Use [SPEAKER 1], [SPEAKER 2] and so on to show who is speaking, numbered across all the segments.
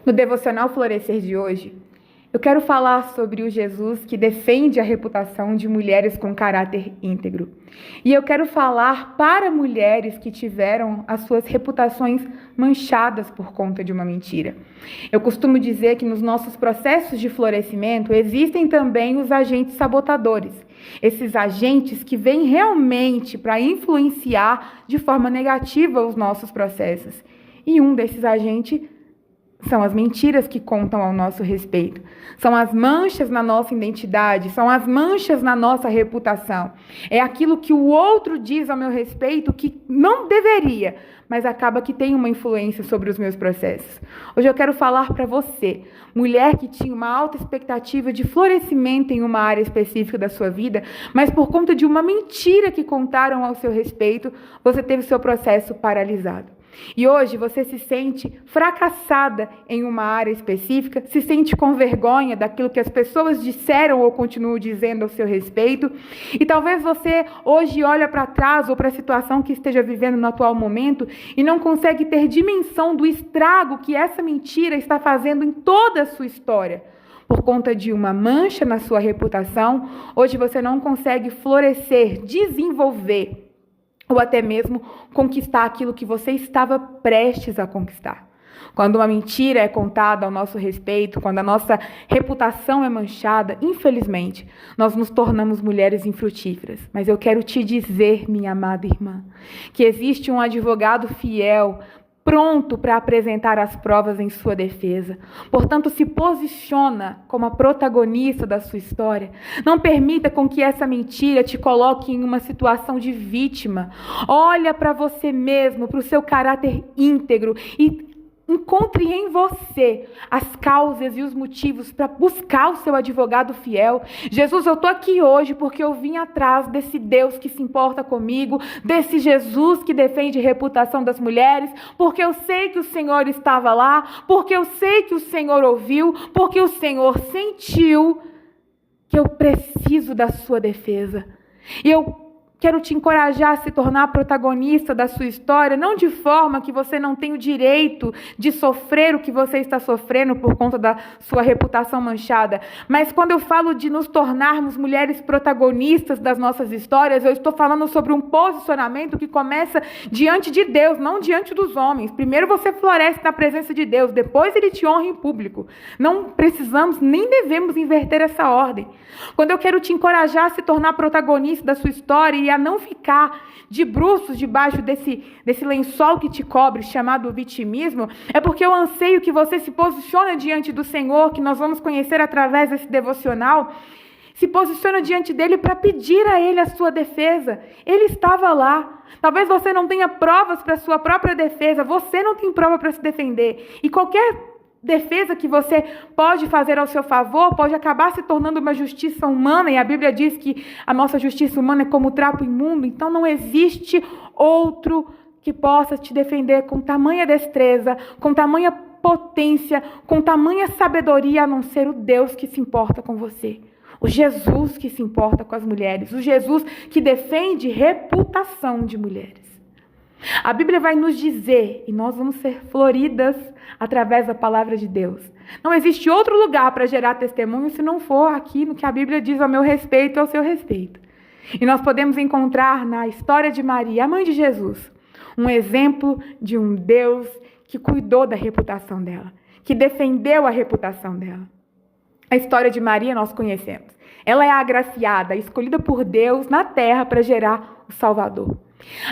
[SPEAKER 1] No Devocional Florescer de hoje, eu quero falar sobre o Jesus que defende a reputação de mulheres com caráter íntegro. E eu quero falar para mulheres que tiveram as suas reputações manchadas por conta de uma mentira. Eu costumo dizer que nos nossos processos de florescimento existem também os agentes sabotadores. Esses agentes que vêm realmente para influenciar de forma negativa os nossos processos. E um desses agentes são as mentiras que contam ao nosso respeito. São as manchas na nossa identidade, são as manchas na nossa reputação. É aquilo que o outro diz ao meu respeito que não deveria, mas acaba que tem uma influência sobre os meus processos. Hoje eu quero falar para você, mulher que tinha uma alta expectativa de florescimento em uma área específica da sua vida, mas por conta de uma mentira que contaram ao seu respeito, você teve seu processo paralisado. E hoje você se sente fracassada em uma área específica, se sente com vergonha daquilo que as pessoas disseram ou continuam dizendo ao seu respeito. E talvez você hoje olhe para trás ou para a situação que esteja vivendo no atual momento e não consegue ter dimensão do estrago que essa mentira está fazendo em toda a sua história. Por conta de uma mancha na sua reputação, hoje você não consegue florescer, desenvolver ou até mesmo conquistar aquilo que você estava prestes a conquistar. Quando uma mentira é contada ao nosso respeito, quando a nossa reputação é manchada, infelizmente, nós nos tornamos mulheres infrutíferas. Mas eu quero te dizer, minha amada irmã, que existe um advogado fiel, pronto para apresentar as provas em sua defesa. Portanto, se posiciona como a protagonista da sua história. Não permita com que essa mentira te coloque em uma situação de vítima. Olha para você mesmo, para o seu caráter íntegro e encontre em você as causas e os motivos para buscar o seu advogado fiel. Jesus, eu estou aqui hoje porque eu vim atrás desse Deus que se importa comigo, desse Jesus que defende a reputação das mulheres, porque eu sei que o Senhor estava lá, porque eu sei que o Senhor ouviu, porque o Senhor sentiu que eu preciso da sua defesa. E eu quero te encorajar a se tornar protagonista da sua história, não de forma que você não tenha o direito de sofrer o que você está sofrendo por conta da sua reputação manchada, mas quando eu falo de nos tornarmos mulheres protagonistas das nossas histórias, eu estou falando sobre um posicionamento que começa diante de Deus, não diante dos homens. Primeiro você floresce na presença de Deus, depois Ele te honra em público. Não precisamos, nem devemos inverter essa ordem. Quando eu quero te encorajar a se tornar protagonista da sua história e a não ficar de bruços debaixo desse lençol que te cobre, chamado vitimismo, é porque eu anseio que você se posicione diante do Senhor, que nós vamos conhecer através desse devocional, se posiciona diante dele para pedir a ele a sua defesa. Ele estava lá. Talvez você não tenha provas para a sua própria defesa, você não tem prova para se defender. E qualquer defesa que você pode fazer ao seu favor pode acabar se tornando uma justiça humana, e a Bíblia diz que a nossa justiça humana é como trapo imundo, então não existe outro que possa te defender com tamanha destreza, com tamanha potência, com tamanha sabedoria, a não ser o Deus que se importa com você. O Jesus que se importa com as mulheres, o Jesus que defende reputação de mulheres. A Bíblia vai nos dizer, e nós vamos ser floridas através da palavra de Deus. Não existe outro lugar para gerar testemunho se não for aqui no que a Bíblia diz ao meu respeito e ao seu respeito. E nós podemos encontrar na história de Maria, a mãe de Jesus, um exemplo de um Deus que cuidou da reputação dela, que defendeu a reputação dela. A história de Maria nós conhecemos. Ela é a agraciada, escolhida por Deus na terra para gerar o Salvador.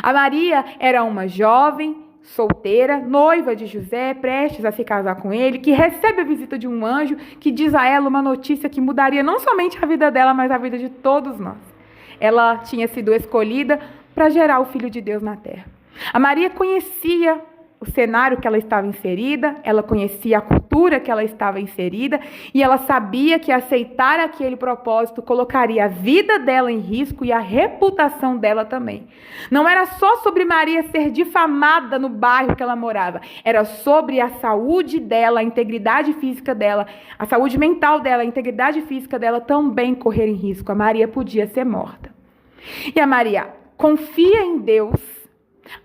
[SPEAKER 1] A Maria era uma jovem, solteira, noiva de José, prestes a se casar com ele, que recebe a visita de um anjo que diz a ela uma notícia que mudaria não somente a vida dela, mas a vida de todos nós. Ela tinha sido escolhida para gerar o Filho de Deus na terra. A Maria conhecia o cenário que ela estava inserida, ela conhecia a cultura que ela estava inserida e ela sabia que aceitar aquele propósito colocaria a vida dela em risco e a reputação dela também. Não era só sobre Maria ser difamada no bairro que ela morava, era sobre a saúde dela, a integridade física dela, a saúde mental dela, a integridade física dela também correr em risco. A Maria podia ser morta. E a Maria confia em Deus,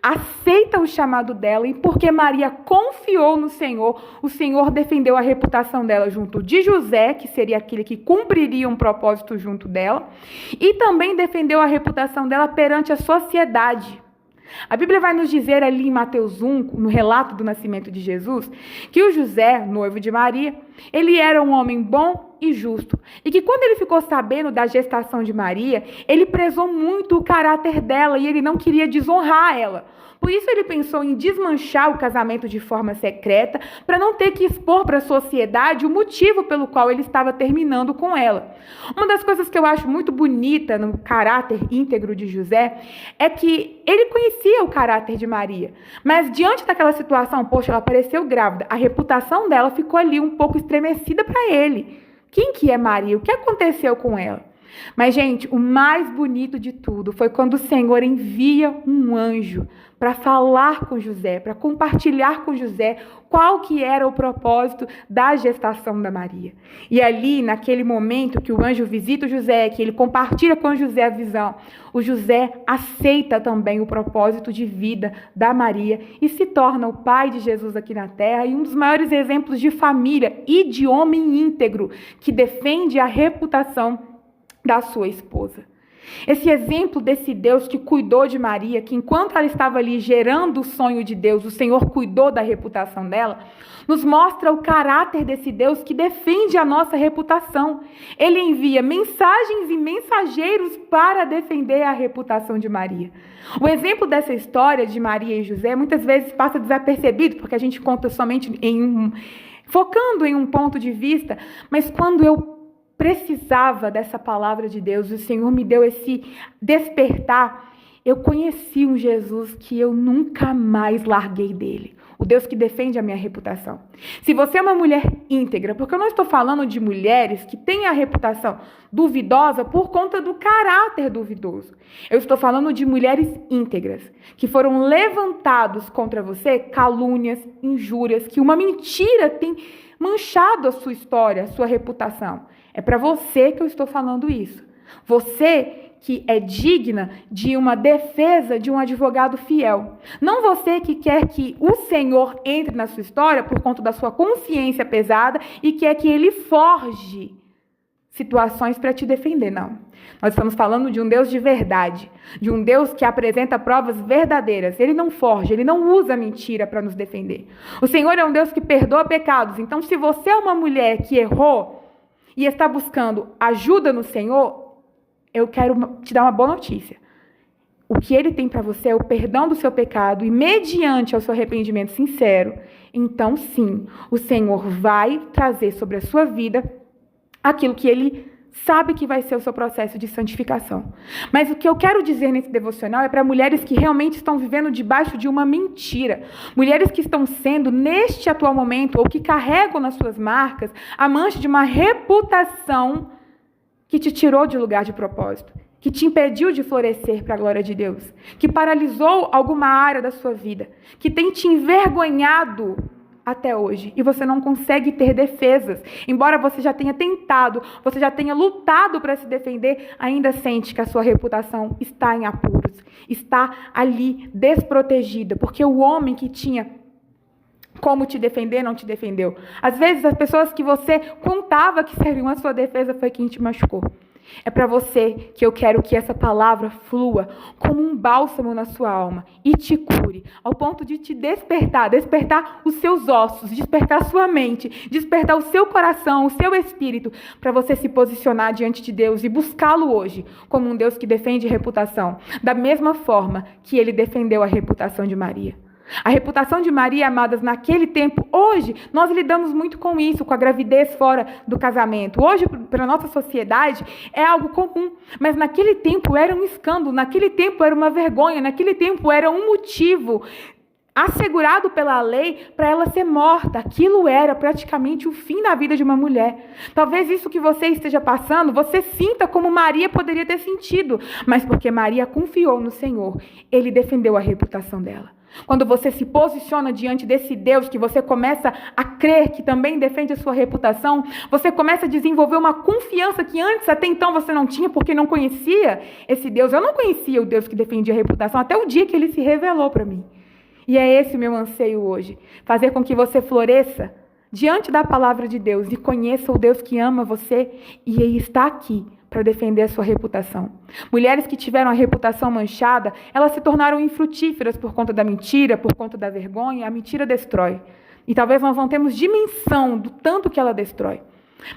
[SPEAKER 1] aceita o chamado dela, e porque Maria confiou no Senhor, o Senhor defendeu a reputação dela junto de José, que seria aquele que cumpriria um propósito junto dela, e também defendeu a reputação dela perante a sociedade. A Bíblia vai nos dizer ali em Mateus 1, no relato do nascimento de Jesus, que o José, noivo de Maria, ele era um homem bom e justo. E que quando ele ficou sabendo da gestação de Maria, ele prezou muito o caráter dela e ele não queria desonrar ela. Por isso ele pensou em desmanchar o casamento de forma secreta, para não ter que expor para a sociedade o motivo pelo qual ele estava terminando com ela. Uma das coisas que eu acho muito bonita no caráter íntegro de José é que ele conhecia o caráter de Maria, mas diante daquela situação, poxa, ela apareceu grávida, a reputação dela ficou ali um pouco estremecida para ele. Quem que é Maria? O que aconteceu com ela? Mas, gente, o mais bonito de tudo foi quando o Senhor envia um anjo para falar com José, para compartilhar com José qual que era o propósito da gestação da Maria. E ali, naquele momento que o anjo visita o José, que ele compartilha com José a visão, o José aceita também o propósito de vida da Maria e se torna o pai de Jesus aqui na terra e um dos maiores exemplos de família e de homem íntegro que defende a reputação da sua esposa. Esse exemplo desse Deus que cuidou de Maria, que enquanto ela estava ali gerando o sonho de Deus, o Senhor cuidou da reputação dela, nos mostra o caráter desse Deus que defende a nossa reputação. Ele envia mensagens e mensageiros para defender a reputação de Maria. O exemplo dessa história de Maria e José muitas vezes passa desapercebido, porque a gente conta somente focando em um ponto de vista, mas quando eu precisava dessa palavra de Deus, o Senhor me deu esse despertar, eu conheci um Jesus que eu nunca mais larguei dele. O Deus que defende a minha reputação. Se você é uma mulher íntegra, porque eu não estou falando de mulheres que têm a reputação duvidosa por conta do caráter duvidoso. Eu estou falando de mulheres íntegras, que foram levantados contra você calúnias, injúrias, que uma mentira tem manchado a sua história, a sua reputação. É para você que eu estou falando isso. Você que é digna de uma defesa de um advogado fiel. Não você que quer que o Senhor entre na sua história por conta da sua consciência pesada e quer que ele forje situações para te defender, não. Nós estamos falando de um Deus de verdade, de um Deus que apresenta provas verdadeiras. Ele não forja, ele não usa mentira para nos defender. O Senhor é um Deus que perdoa pecados. Então, se você é uma mulher que errou e está buscando ajuda no Senhor, eu quero te dar uma boa notícia. O que ele tem para você é o perdão do seu pecado e mediante ao seu arrependimento sincero, então sim, o Senhor vai trazer sobre a sua vida aquilo que ele sabe que vai ser o seu processo de santificação. Mas o que eu quero dizer nesse devocional é para mulheres que realmente estão vivendo debaixo de uma mentira. Mulheres que estão sendo, neste atual momento, ou que carregam nas suas marcas, a mancha de uma reputação que te tirou de lugar de propósito, que te impediu de florescer para a glória de Deus, que paralisou alguma área da sua vida, que tem te envergonhado até hoje, e você não consegue ter defesas. Embora você já tenha tentado, você já tenha lutado para se defender, ainda sente que a sua reputação está em apuros, está ali desprotegida, porque o homem que tinha como te defender, não te defendeu. Às vezes, as pessoas que você contava que seriam a sua defesa foi quem te machucou. É para você que eu quero que essa palavra flua como um bálsamo na sua alma e te cure, ao ponto de te despertar os seus ossos, despertar a sua mente, despertar o seu coração, o seu espírito, para você se posicionar diante de Deus e buscá-lo hoje como um Deus que defende reputação, da mesma forma que ele defendeu a reputação de Maria. A reputação de Maria, amadas, naquele tempo, hoje, nós lidamos muito com isso, com a gravidez fora do casamento. Hoje, para a nossa sociedade, é algo comum. Mas naquele tempo era um escândalo, naquele tempo era uma vergonha, naquele tempo era um motivo assegurado pela lei para ela ser morta. Aquilo era praticamente o fim da vida de uma mulher. Talvez isso que você esteja passando, você sinta como Maria poderia ter sentido. Mas porque Maria confiou no Senhor, ele defendeu a reputação dela. Quando você se posiciona diante desse Deus, que você começa a crer que também defende a sua reputação, você começa a desenvolver uma confiança que antes, até então, você não tinha porque não conhecia esse Deus. Eu não conhecia o Deus que defendia a reputação até o dia que ele se revelou para mim. E é esse o meu anseio hoje, fazer com que você floresça diante da palavra de Deus e conheça o Deus que ama você e está aqui para defender a sua reputação. Mulheres que tiveram a reputação manchada, elas se tornaram infrutíferas por conta da mentira, por conta da vergonha. A mentira destrói. E talvez nós não temos dimensão do tanto que ela destrói.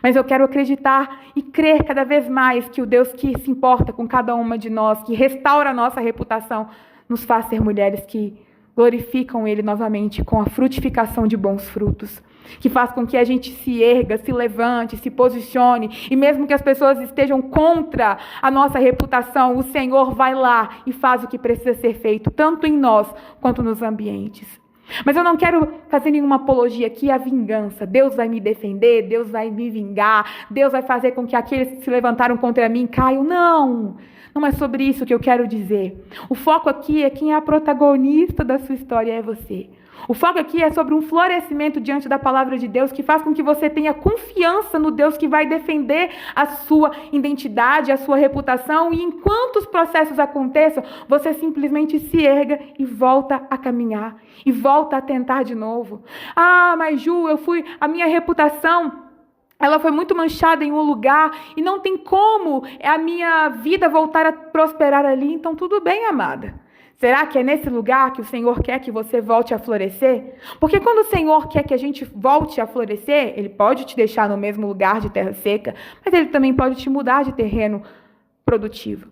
[SPEAKER 1] Mas eu quero acreditar e crer cada vez mais que o Deus que se importa com cada uma de nós, que restaura a nossa reputação, nos faz ser mulheres que glorificam Ele novamente com a frutificação de bons frutos, que faz com que a gente se erga, se levante, se posicione, e mesmo que as pessoas estejam contra a nossa reputação, o Senhor vai lá e faz o que precisa ser feito, tanto em nós quanto nos ambientes. Mas eu não quero fazer nenhuma apologia aqui à vingança. Deus vai me defender, Deus vai me vingar, Deus vai fazer com que aqueles que se levantaram contra mim caiam. Não! Não é sobre isso que eu quero dizer. O foco aqui é quem é a protagonista da sua história, é você. O foco aqui é sobre um florescimento diante da palavra de Deus que faz com que você tenha confiança no Deus que vai defender a sua identidade, a sua reputação, e enquanto os processos aconteçam, você simplesmente se erga e volta a caminhar, e volta a tentar de novo. Ah, mas Ju, a minha reputação, ela foi muito manchada em um lugar e não tem como a minha vida voltar a prosperar ali. Então, tudo bem, amada. Será que é nesse lugar que o Senhor quer que você volte a florescer? Porque quando o Senhor quer que a gente volte a florescer, Ele pode te deixar no mesmo lugar de terra seca, mas Ele também pode te mudar de terreno produtivo.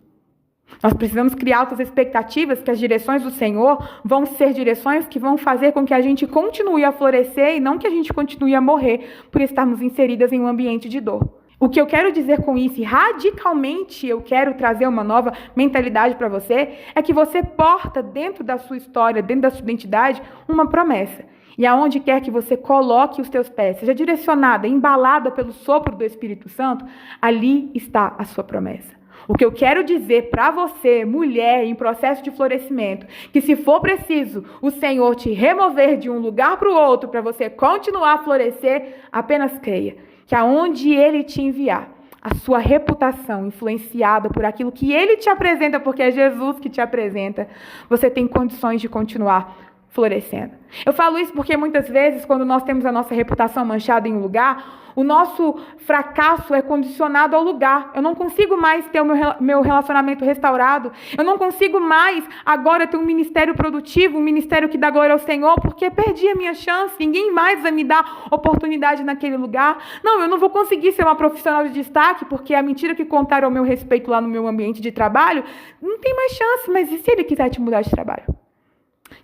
[SPEAKER 1] Nós precisamos criar altas expectativas que as direções do Senhor vão ser direções que vão fazer com que a gente continue a florescer e não que a gente continue a morrer por estarmos inseridas em um ambiente de dor. O que eu quero dizer com isso, e radicalmente eu quero trazer uma nova mentalidade para você, é que você porta dentro da sua história, dentro da sua identidade, uma promessa. E aonde quer que você coloque os teus pés, seja direcionada, embalada pelo sopro do Espírito Santo, ali está a sua promessa. O que eu quero dizer para você, mulher em processo de florescimento, que se for preciso o Senhor te remover de um lugar para o outro para você continuar a florescer, apenas creia que aonde Ele te enviar, a sua reputação influenciada por aquilo que Ele te apresenta, porque é Jesus que te apresenta, você tem condições de continuar florescendo. Eu falo isso porque muitas vezes, quando nós temos a nossa reputação manchada em um lugar, o nosso fracasso é condicionado ao lugar. Eu não consigo mais ter o meu relacionamento restaurado. Eu não consigo mais agora ter um ministério produtivo, um ministério que dá glória ao Senhor, porque perdi a minha chance. Ninguém mais vai me dar oportunidade naquele lugar. Não, eu não vou conseguir ser uma profissional de destaque, porque a mentira que contaram ao meu respeito lá no meu ambiente de trabalho, não tem mais chance. Mas e se Ele quiser te mudar de trabalho?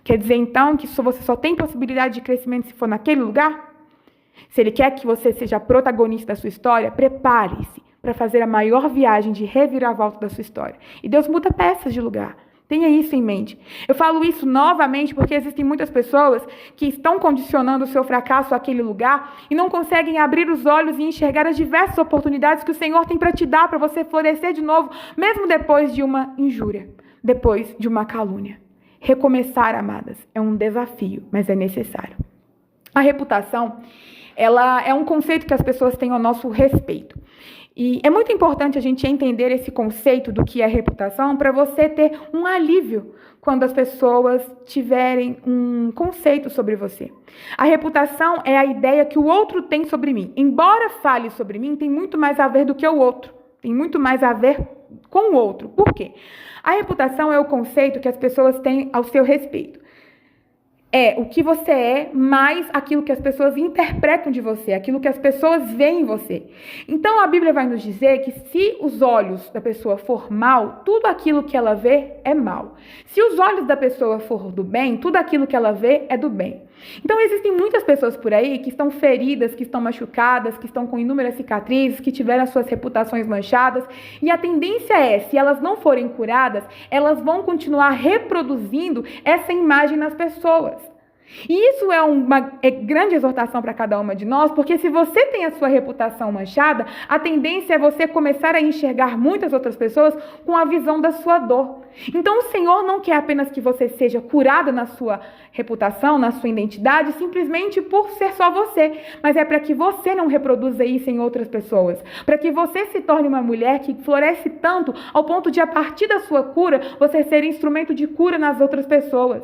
[SPEAKER 1] Quer dizer, então, que você só tem possibilidade de crescimento se for naquele lugar? Se Ele quer que você seja protagonista da sua história, prepare-se para fazer a maior viagem de reviravolta da sua história. E Deus muda peças de lugar. Tenha isso em mente. Eu falo isso novamente porque existem muitas pessoas que estão condicionando o seu fracasso àquele lugar e não conseguem abrir os olhos e enxergar as diversas oportunidades que o Senhor tem para te dar, para você florescer de novo, mesmo depois de uma injúria, depois de uma calúnia. Recomeçar, amadas, é um desafio, mas é necessário. A reputação, ela é um conceito que as pessoas têm ao nosso respeito. E é muito importante a gente entender esse conceito do que é reputação para você ter um alívio quando as pessoas tiverem um conceito sobre você. A reputação é a ideia que o outro tem sobre mim. Embora fale sobre mim, tem muito mais a ver do que o outro. Tem muito mais a ver com o outro. Por quê? A reputação é o conceito que as pessoas têm ao seu respeito. É o que você é, mais aquilo que as pessoas interpretam de você, aquilo que as pessoas veem em você. Então, a Bíblia vai nos dizer que se os olhos da pessoa for mal, tudo aquilo que ela vê é mal. Se os olhos da pessoa for do bem, tudo aquilo que ela vê é do bem. Então, existem muitas pessoas por aí que estão feridas, que estão machucadas, que estão com inúmeras cicatrizes, que tiveram as suas reputações manchadas. E a tendência é, se elas não forem curadas, elas vão continuar reproduzindo essa imagem nas pessoas. E isso é uma grande exortação para cada uma de nós, porque se você tem a sua reputação manchada, a tendência é você começar a enxergar muitas outras pessoas com a visão da sua dor. Então o Senhor não quer apenas que você seja curada na sua reputação, na sua identidade, simplesmente por ser só você, mas é para que você não reproduza isso em outras pessoas, para que você se torne uma mulher que floresce tanto ao ponto de, a partir da sua cura, você ser instrumento de cura nas outras pessoas.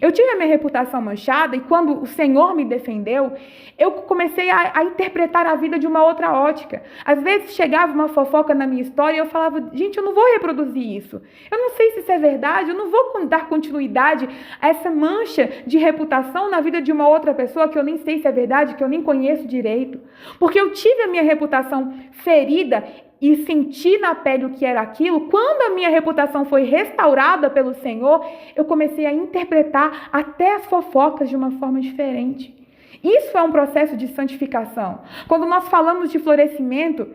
[SPEAKER 1] Eu tive a minha reputação manchada e quando o Senhor me defendeu, eu comecei a interpretar a vida de uma outra ótica. Às vezes chegava uma fofoca na minha história e eu falava, gente, eu não vou reproduzir isso. Eu não sei se isso é verdade, eu não vou dar continuidade a essa mancha de reputação na vida de uma outra pessoa que eu nem sei se é verdade, que eu nem conheço direito. Porque eu tive a minha reputação ferida e senti na pele o que era aquilo. Quando a minha reputação foi restaurada pelo Senhor, eu comecei a interpretar até as fofocas de uma forma diferente. Isso é um processo de santificação. Quando nós falamos de florescimento,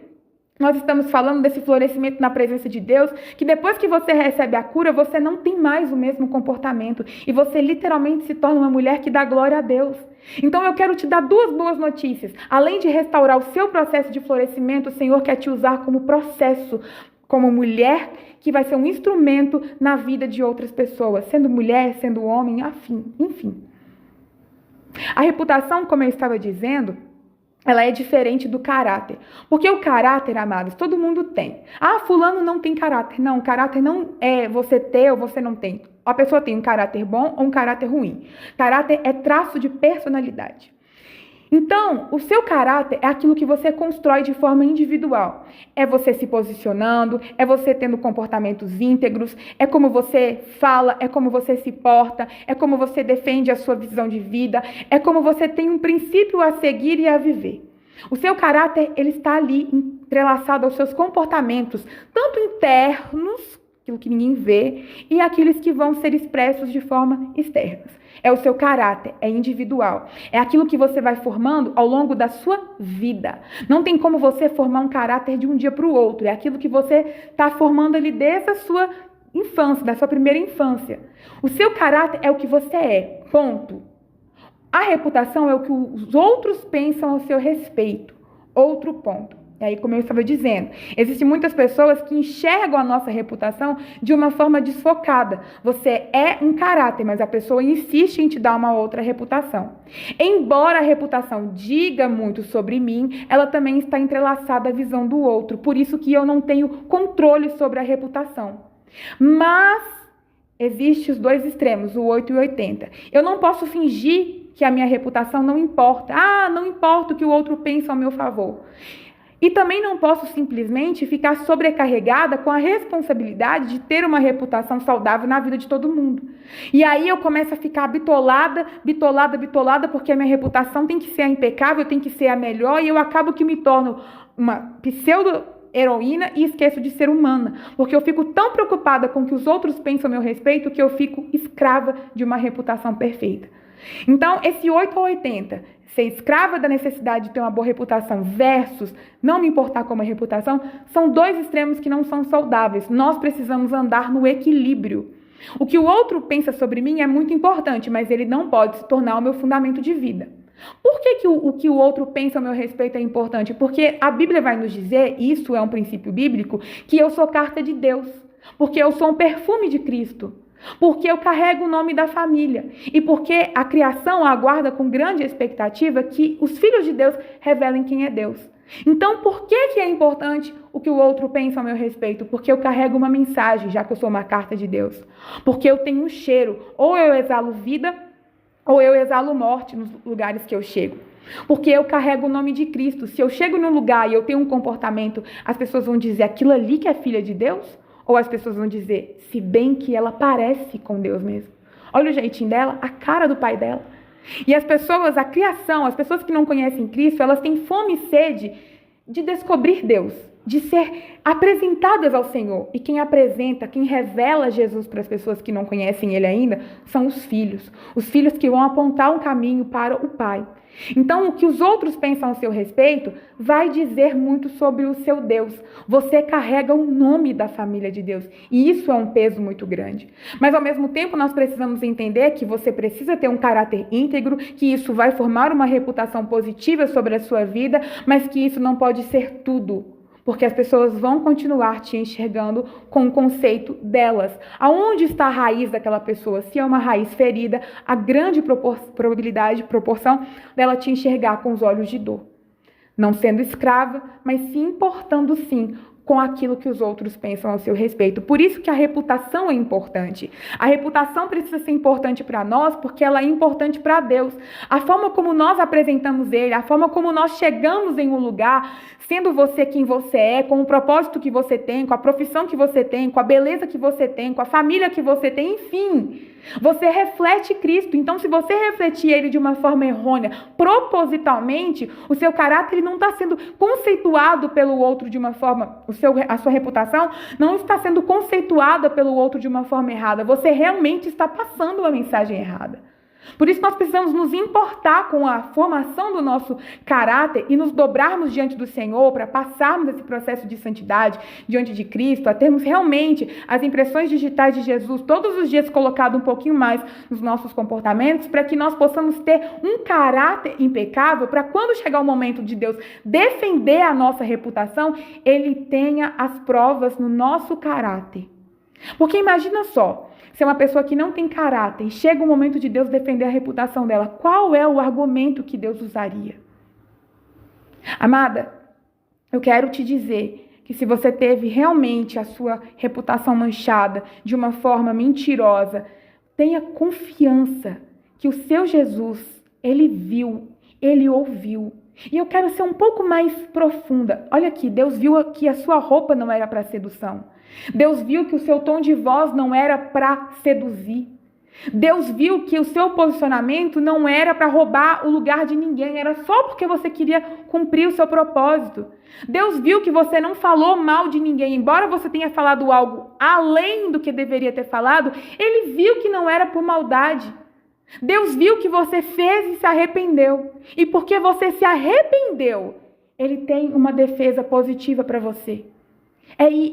[SPEAKER 1] nós estamos falando desse florescimento na presença de Deus, que depois que você recebe a cura, você não tem mais o mesmo comportamento. E você literalmente se torna uma mulher que dá glória a Deus. Então eu quero te dar duas boas notícias. Além de restaurar o seu processo de florescimento, o Senhor quer te usar como processo, como mulher que vai ser um instrumento na vida de outras pessoas, sendo mulher, sendo homem, enfim. A reputação, como eu estava dizendo, ela é diferente do caráter. Porque o caráter, amados, todo mundo tem. Ah, fulano não tem caráter. Não, caráter não é você ter ou você não tem. A pessoa tem um caráter bom ou um caráter ruim. Caráter é traço de personalidade. Então, o seu caráter é aquilo que você constrói de forma individual. É você se posicionando, é você tendo comportamentos íntegros, é como você fala, é como você se porta, é como você defende a sua visão de vida, é como você tem um princípio a seguir e a viver. O seu caráter, ele está ali entrelaçado aos seus comportamentos, tanto internos, aquilo que ninguém vê, e aqueles que vão ser expressos de forma externa. É o seu caráter, é individual. É aquilo que você vai formando ao longo da sua vida. Não tem como você formar um caráter de um dia para o outro. É aquilo que você está formando ali desde a sua infância, da sua primeira infância. O seu caráter é o que você é, ponto. A reputação é o que os outros pensam ao seu respeito. Outro ponto. E aí, como eu estava dizendo, existem muitas pessoas que enxergam a nossa reputação de uma forma desfocada. Você é um caráter, mas a pessoa insiste em te dar uma outra reputação. Embora a reputação diga muito sobre mim, ela também está entrelaçada à visão do outro. Por isso que eu não tenho controle sobre a reputação. Mas existem os dois extremos, o 8 e o 80. Eu não posso fingir que a minha reputação não importa. Ah, não importa o que o outro pensa ao meu favor. E também não posso simplesmente ficar sobrecarregada com a responsabilidade de ter uma reputação saudável na vida de todo mundo. E aí eu começo a ficar bitolada, porque a minha reputação tem que ser impecável, tem que ser a melhor, e eu acabo que me torno uma pseudo-heroína e esqueço de ser humana. Porque eu fico tão preocupada com o que os outros pensam a meu respeito que eu fico escrava de uma reputação perfeita. Então, esse 8 a 80, ser escrava da necessidade de ter uma boa reputação versus não me importar com a reputação, são dois extremos que não são saudáveis. Nós precisamos andar no equilíbrio. O que o outro pensa sobre mim é muito importante, mas ele não pode se tornar o meu fundamento de vida. Por que o que o outro pensa a meu respeito é importante? Porque a Bíblia vai nos dizer, isso é um princípio bíblico, que eu sou carta de Deus, porque eu sou um perfume de Cristo. Porque eu carrego o nome da família e porque a criação aguarda com grande expectativa que os filhos de Deus revelem quem é Deus. Então, por que é importante o que o outro pensa a meu respeito? Porque eu carrego uma mensagem, já que eu sou uma carta de Deus. Porque eu tenho um cheiro, ou eu exalo vida, ou eu exalo morte nos lugares que eu chego. Porque eu carrego o nome de Cristo. Se eu chego num lugar e eu tenho um comportamento, as pessoas vão dizer, aquilo ali que é filha de Deus? Ou as pessoas vão dizer, se bem que ela parece com Deus mesmo. Olha o jeitinho dela, a cara do pai dela. E as pessoas, a criação, as pessoas que não conhecem Cristo, elas têm fome e sede de descobrir Deus. de ser apresentadas ao Senhor. E quem apresenta, quem revela Jesus para as pessoas que não conhecem Ele ainda, são os filhos. Os filhos que vão apontar um caminho para o Pai. Então, o que os outros pensam a seu respeito vai dizer muito sobre o seu Deus. Você carrega o nome da família de Deus. E isso é um peso muito grande. Mas, ao mesmo tempo, nós precisamos entender que você precisa ter um caráter íntegro, que isso vai formar uma reputação positiva sobre a sua vida, mas que isso não pode ser tudo. Porque as pessoas vão continuar te enxergando com o conceito delas. Aonde está a raiz daquela pessoa? Se é uma raiz ferida, a grande proporção dela te enxergar com os olhos de dor. Não sendo escrava, mas se importando sim com aquilo que os outros pensam ao seu respeito. Por isso que a reputação é importante. A reputação precisa ser importante para nós, porque ela é importante para Deus. A forma como nós apresentamos Ele, a forma como nós chegamos em um lugar, sendo você quem você é, com o propósito que você tem, com a profissão que você tem, com a beleza que você tem, com a família que você tem, enfim. Você reflete Cristo. Então, se você refletir Ele de uma forma errônea, propositalmente, o seu caráter não está sendo conceituado pelo outro de uma forma, a sua reputação não está sendo conceituada pelo outro de uma forma errada. Você realmente está passando uma mensagem errada. Por isso nós precisamos nos importar com a formação do nosso caráter e nos dobrarmos diante do Senhor para passarmos esse processo de santidade diante de Cristo, a termos realmente as impressões digitais de Jesus todos os dias colocado um pouquinho mais nos nossos comportamentos, para que nós possamos ter um caráter impecável, para quando chegar o momento de Deus defender a nossa reputação, Ele tenha as provas no nosso caráter. Porque imagina só, se é uma pessoa que não tem caráter e chega o momento de Deus defender a reputação dela, qual é o argumento que Deus usaria? Amada, eu quero te dizer que se você teve realmente a sua reputação manchada de uma forma mentirosa, tenha confiança que o seu Jesus, Ele viu, Ele ouviu. E eu quero ser um pouco mais profunda. Olha aqui, Deus viu que a sua roupa não era para sedução. Deus viu que o seu tom de voz não era para seduzir. Deus viu que o seu posicionamento não era para roubar o lugar de ninguém, era só porque você queria cumprir o seu propósito. Deus viu que você não falou mal de ninguém, embora você tenha falado algo além do que deveria ter falado, Ele viu que não era por maldade. Deus viu que você fez e se arrependeu. E porque você se arrependeu, Ele tem uma defesa positiva para você.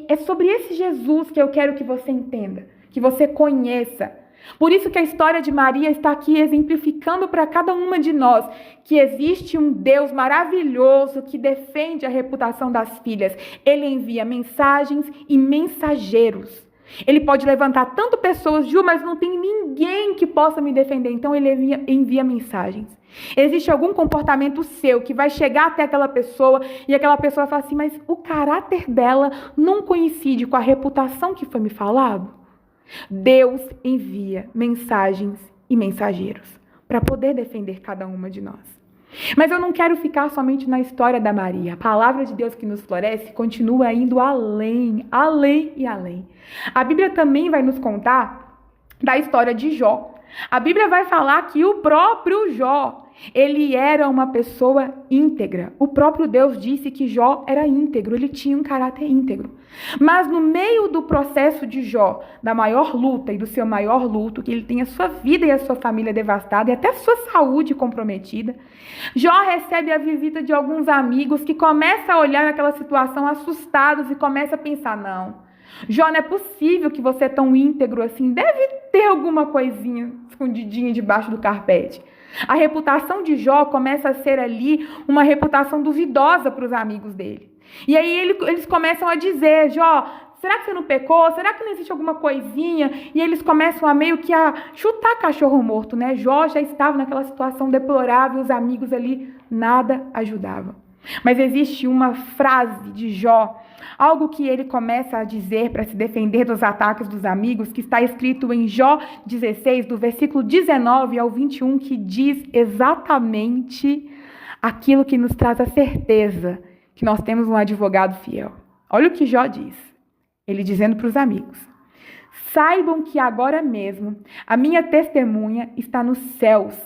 [SPEAKER 1] É sobre esse Jesus que eu quero que você entenda, que você conheça. Por isso que a história de Maria está aqui exemplificando para cada uma de nós que existe um Deus maravilhoso que defende a reputação das filhas. Ele envia mensagens e mensageiros. Ele pode levantar tanto pessoas, Ju, mas não tem ninguém que possa me defender. Então ele envia mensagens. Existe algum comportamento seu que vai chegar até aquela pessoa e aquela pessoa fala assim, mas o caráter dela não coincide com a reputação que foi me falado? Deus envia mensagens e mensageiros para poder defender cada uma de nós. Mas eu não quero ficar somente na história da Maria. A palavra de Deus que nos floresce continua indo além, além e além. A Bíblia também vai nos contar da história de Jó. A Bíblia vai falar que o próprio Jó, ele era uma pessoa íntegra. O próprio Deus disse que Jó era íntegro, ele tinha um caráter íntegro. Mas no meio do processo de Jó, da maior luta e do seu maior luto, que ele tem a sua vida e a sua família devastada e até a sua saúde comprometida, Jó recebe a visita de alguns amigos que começam a olhar aquela situação assustados e começam a pensar, não, Jó, não é possível que você é tão íntegro assim, deve ter alguma coisinha escondidinha debaixo do carpete. A reputação de Jó começa a ser ali uma reputação duvidosa para os amigos dele. E aí eles começam a dizer, Jó, será que você não pecou? Será que não existe alguma coisinha? E eles começam a meio que a chutar cachorro morto, né? Jó já estava naquela situação deplorável, os amigos ali nada ajudavam. Mas existe uma frase de Jó, algo que ele começa a dizer para se defender dos ataques dos amigos, que está escrito em Jó 16, do versículo 19 ao 21, que diz exatamente aquilo que nos traz a certeza que nós temos um advogado fiel. Olha o que Jó diz, ele dizendo para os amigos, saibam que agora mesmo a minha testemunha está nos céus,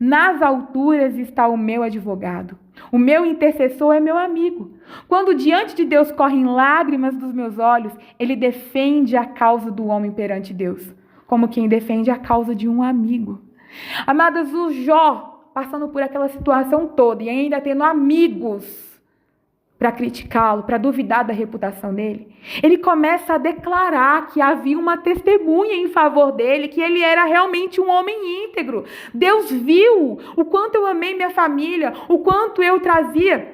[SPEAKER 1] Nas alturas está o meu advogado. O meu intercessor é meu amigo. Quando diante de Deus correm lágrimas dos meus olhos, ele defende a causa do homem perante Deus, como quem defende a causa de um amigo. Amadas, o Jó, passando por aquela situação toda e ainda tendo amigos para criticá-lo, para duvidar da reputação dele, ele começa a declarar que havia uma testemunha em favor dele, que ele era realmente um homem íntegro. Deus viu o quanto eu amei minha família, o quanto eu trazia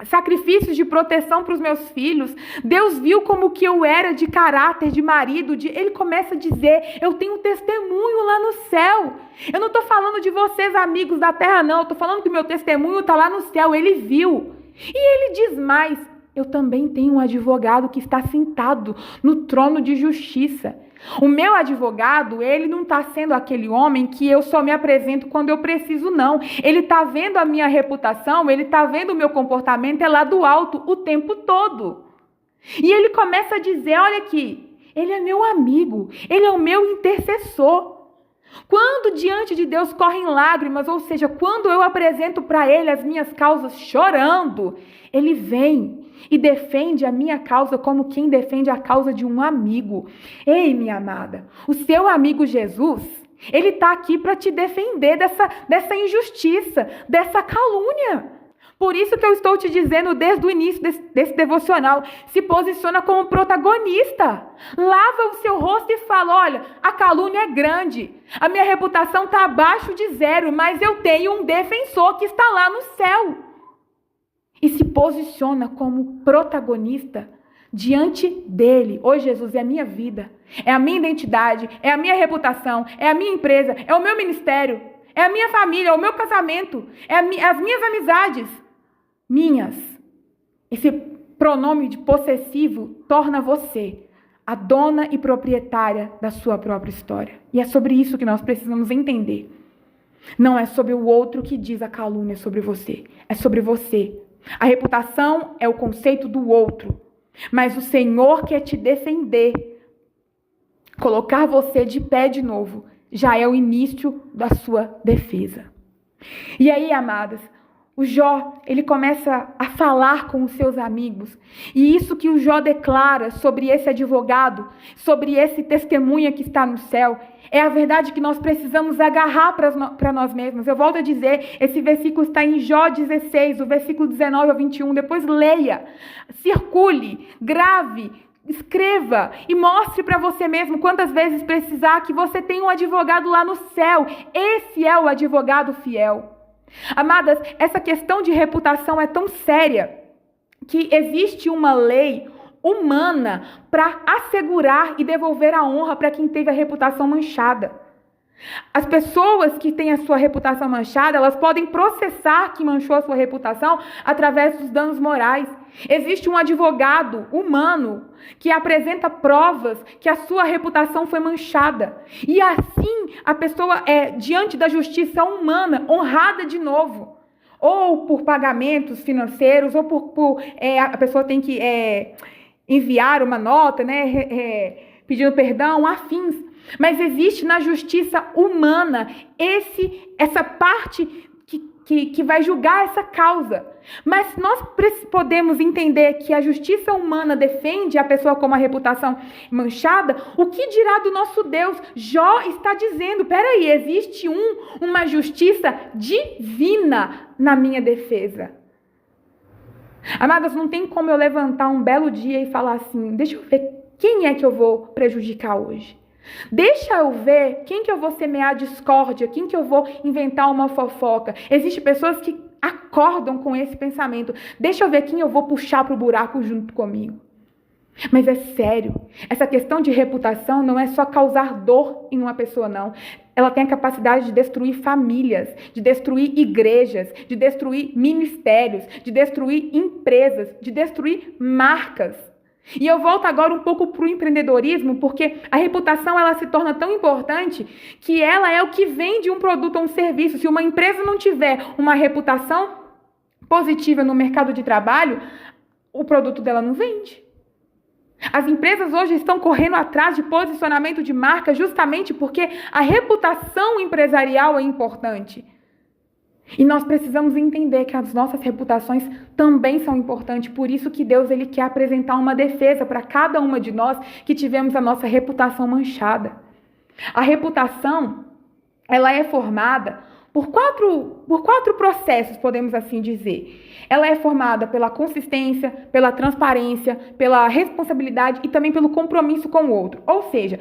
[SPEAKER 1] sacrifícios de proteção para os meus filhos. Deus viu como que eu era de caráter, de marido. Ele começa a dizer, eu tenho um testemunho lá no céu. Eu não estou falando de vocês, amigos da terra, não. Eu estou falando que o meu testemunho está lá no céu. Ele viu. E ele diz mais, eu também tenho um advogado que está sentado no trono de justiça. O meu advogado, ele não está sendo aquele homem que eu só me apresento quando eu preciso, não. Ele está vendo a minha reputação, ele está vendo o meu comportamento, é lá do alto o tempo todo. E ele começa a dizer, olha aqui, ele é meu amigo, ele é o meu intercessor. Quando diante de Deus correm lágrimas, ou seja, quando eu apresento para ele as minhas causas chorando, ele vem e defende a minha causa como quem defende a causa de um amigo. Ei, minha amada, o seu amigo Jesus, ele está aqui para te defender dessa injustiça, dessa calúnia. Por isso que eu estou te dizendo desde o início desse devocional, se posiciona como protagonista. Lava o seu rosto e fala, olha, a calúnia é grande, a minha reputação está abaixo de zero, mas eu tenho um defensor que está lá no céu. E se posiciona como protagonista diante dele. Oi, Jesus, é a minha vida, é a minha identidade, é a minha reputação, é a minha empresa, é o meu ministério, é a minha família, é o meu casamento, é as minhas amizades. Minhas. Esse pronome de possessivo torna você a dona e proprietária da sua própria história. E é sobre isso que nós precisamos entender. Não é sobre o outro que diz a calúnia sobre você. É sobre você. A reputação é o conceito do outro. Mas o Senhor quer te defender. Colocar você de pé de novo já é o início da sua defesa. E aí, amadas, o Jó, ele começa a falar com os seus amigos. E isso que o Jó declara sobre esse advogado, sobre esse testemunha que está no céu, é a verdade que nós precisamos agarrar para nós mesmos. Eu volto a dizer, esse versículo está em Jó 16, o versículo 19 ao 21. Depois leia, circule, grave, escreva e mostre para você mesmo quantas vezes precisar que você tem um advogado lá no céu. Esse é o advogado fiel. Amadas, essa questão de reputação é tão séria que existe uma lei humana para assegurar e devolver a honra para quem teve a reputação manchada. As pessoas que têm a sua reputação manchada, elas podem processar que manchou a sua reputação através dos danos morais. Existe um advogado humano que apresenta provas que a sua reputação foi manchada. E assim a pessoa é, diante da justiça humana, honrada de novo. Ou por pagamentos financeiros, ou a pessoa tem que enviar uma nota, né, pedindo perdão, afins. Mas existe na justiça humana essa parte que vai julgar essa causa. Mas nós podemos entender que a justiça humana defende a pessoa com uma reputação manchada. O que dirá do nosso Deus? Jó está dizendo, peraí, existe uma justiça divina na minha defesa. Amadas, não tem como eu levantar um belo dia e falar assim, deixa eu ver quem é que eu vou prejudicar hoje. Deixa eu ver quem que eu vou semear discórdia, quem que eu vou inventar uma fofoca. Existem pessoas que acordam com esse pensamento. Deixa eu ver quem eu vou puxar para o buraco junto comigo. Mas é sério, essa questão de reputação não é só causar dor em uma pessoa, não. Ela tem a capacidade de destruir famílias, de destruir igrejas, de destruir ministérios, de destruir empresas, de destruir marcas. E eu volto agora um pouco para o empreendedorismo, porque a reputação ela se torna tão importante que ela é o que vende um produto ou um serviço. Se uma empresa não tiver uma reputação positiva no mercado de trabalho, o produto dela não vende. As empresas hoje estão correndo atrás de posicionamento de marca justamente porque a reputação empresarial é importante. E nós precisamos entender que as nossas reputações também são importantes. Por isso que Deus ele quer apresentar uma defesa para cada uma de nós que tivemos a nossa reputação manchada. A reputação, ela é formada por quatro processos, podemos assim dizer. Ela é formada pela consistência, pela transparência, pela responsabilidade e também pelo compromisso com o outro. Ou seja,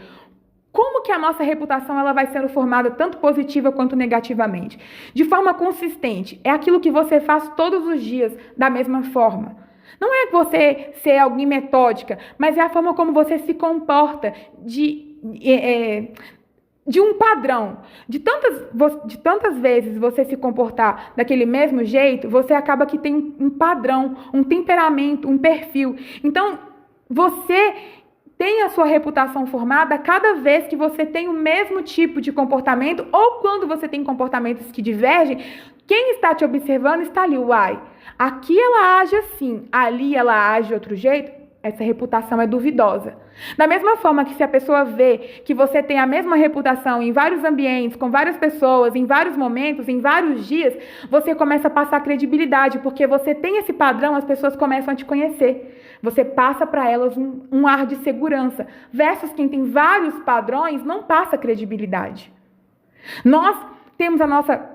[SPEAKER 1] como que a nossa reputação ela vai sendo formada tanto positiva quanto negativamente? De forma consistente. É aquilo que você faz todos os dias da mesma forma. Não é você ser alguém metódica, mas é a forma como você se comporta de um padrão. De tantas vezes você se comportar daquele mesmo jeito, você acaba que tem um padrão, um temperamento, um perfil. Então, você tem a sua reputação formada cada vez que você tem o mesmo tipo de comportamento ou quando você tem comportamentos que divergem, quem está te observando está ali, uai, aqui ela age assim, ali ela age de outro jeito, essa reputação é duvidosa. Da mesma forma que se a pessoa vê que você tem a mesma reputação em vários ambientes, com várias pessoas, em vários momentos, em vários dias, você começa a passar credibilidade, porque você tem esse padrão, as pessoas começam a te conhecer. Você passa para elas um ar de segurança, versus quem tem vários padrões não passa credibilidade. Nós temos a nossa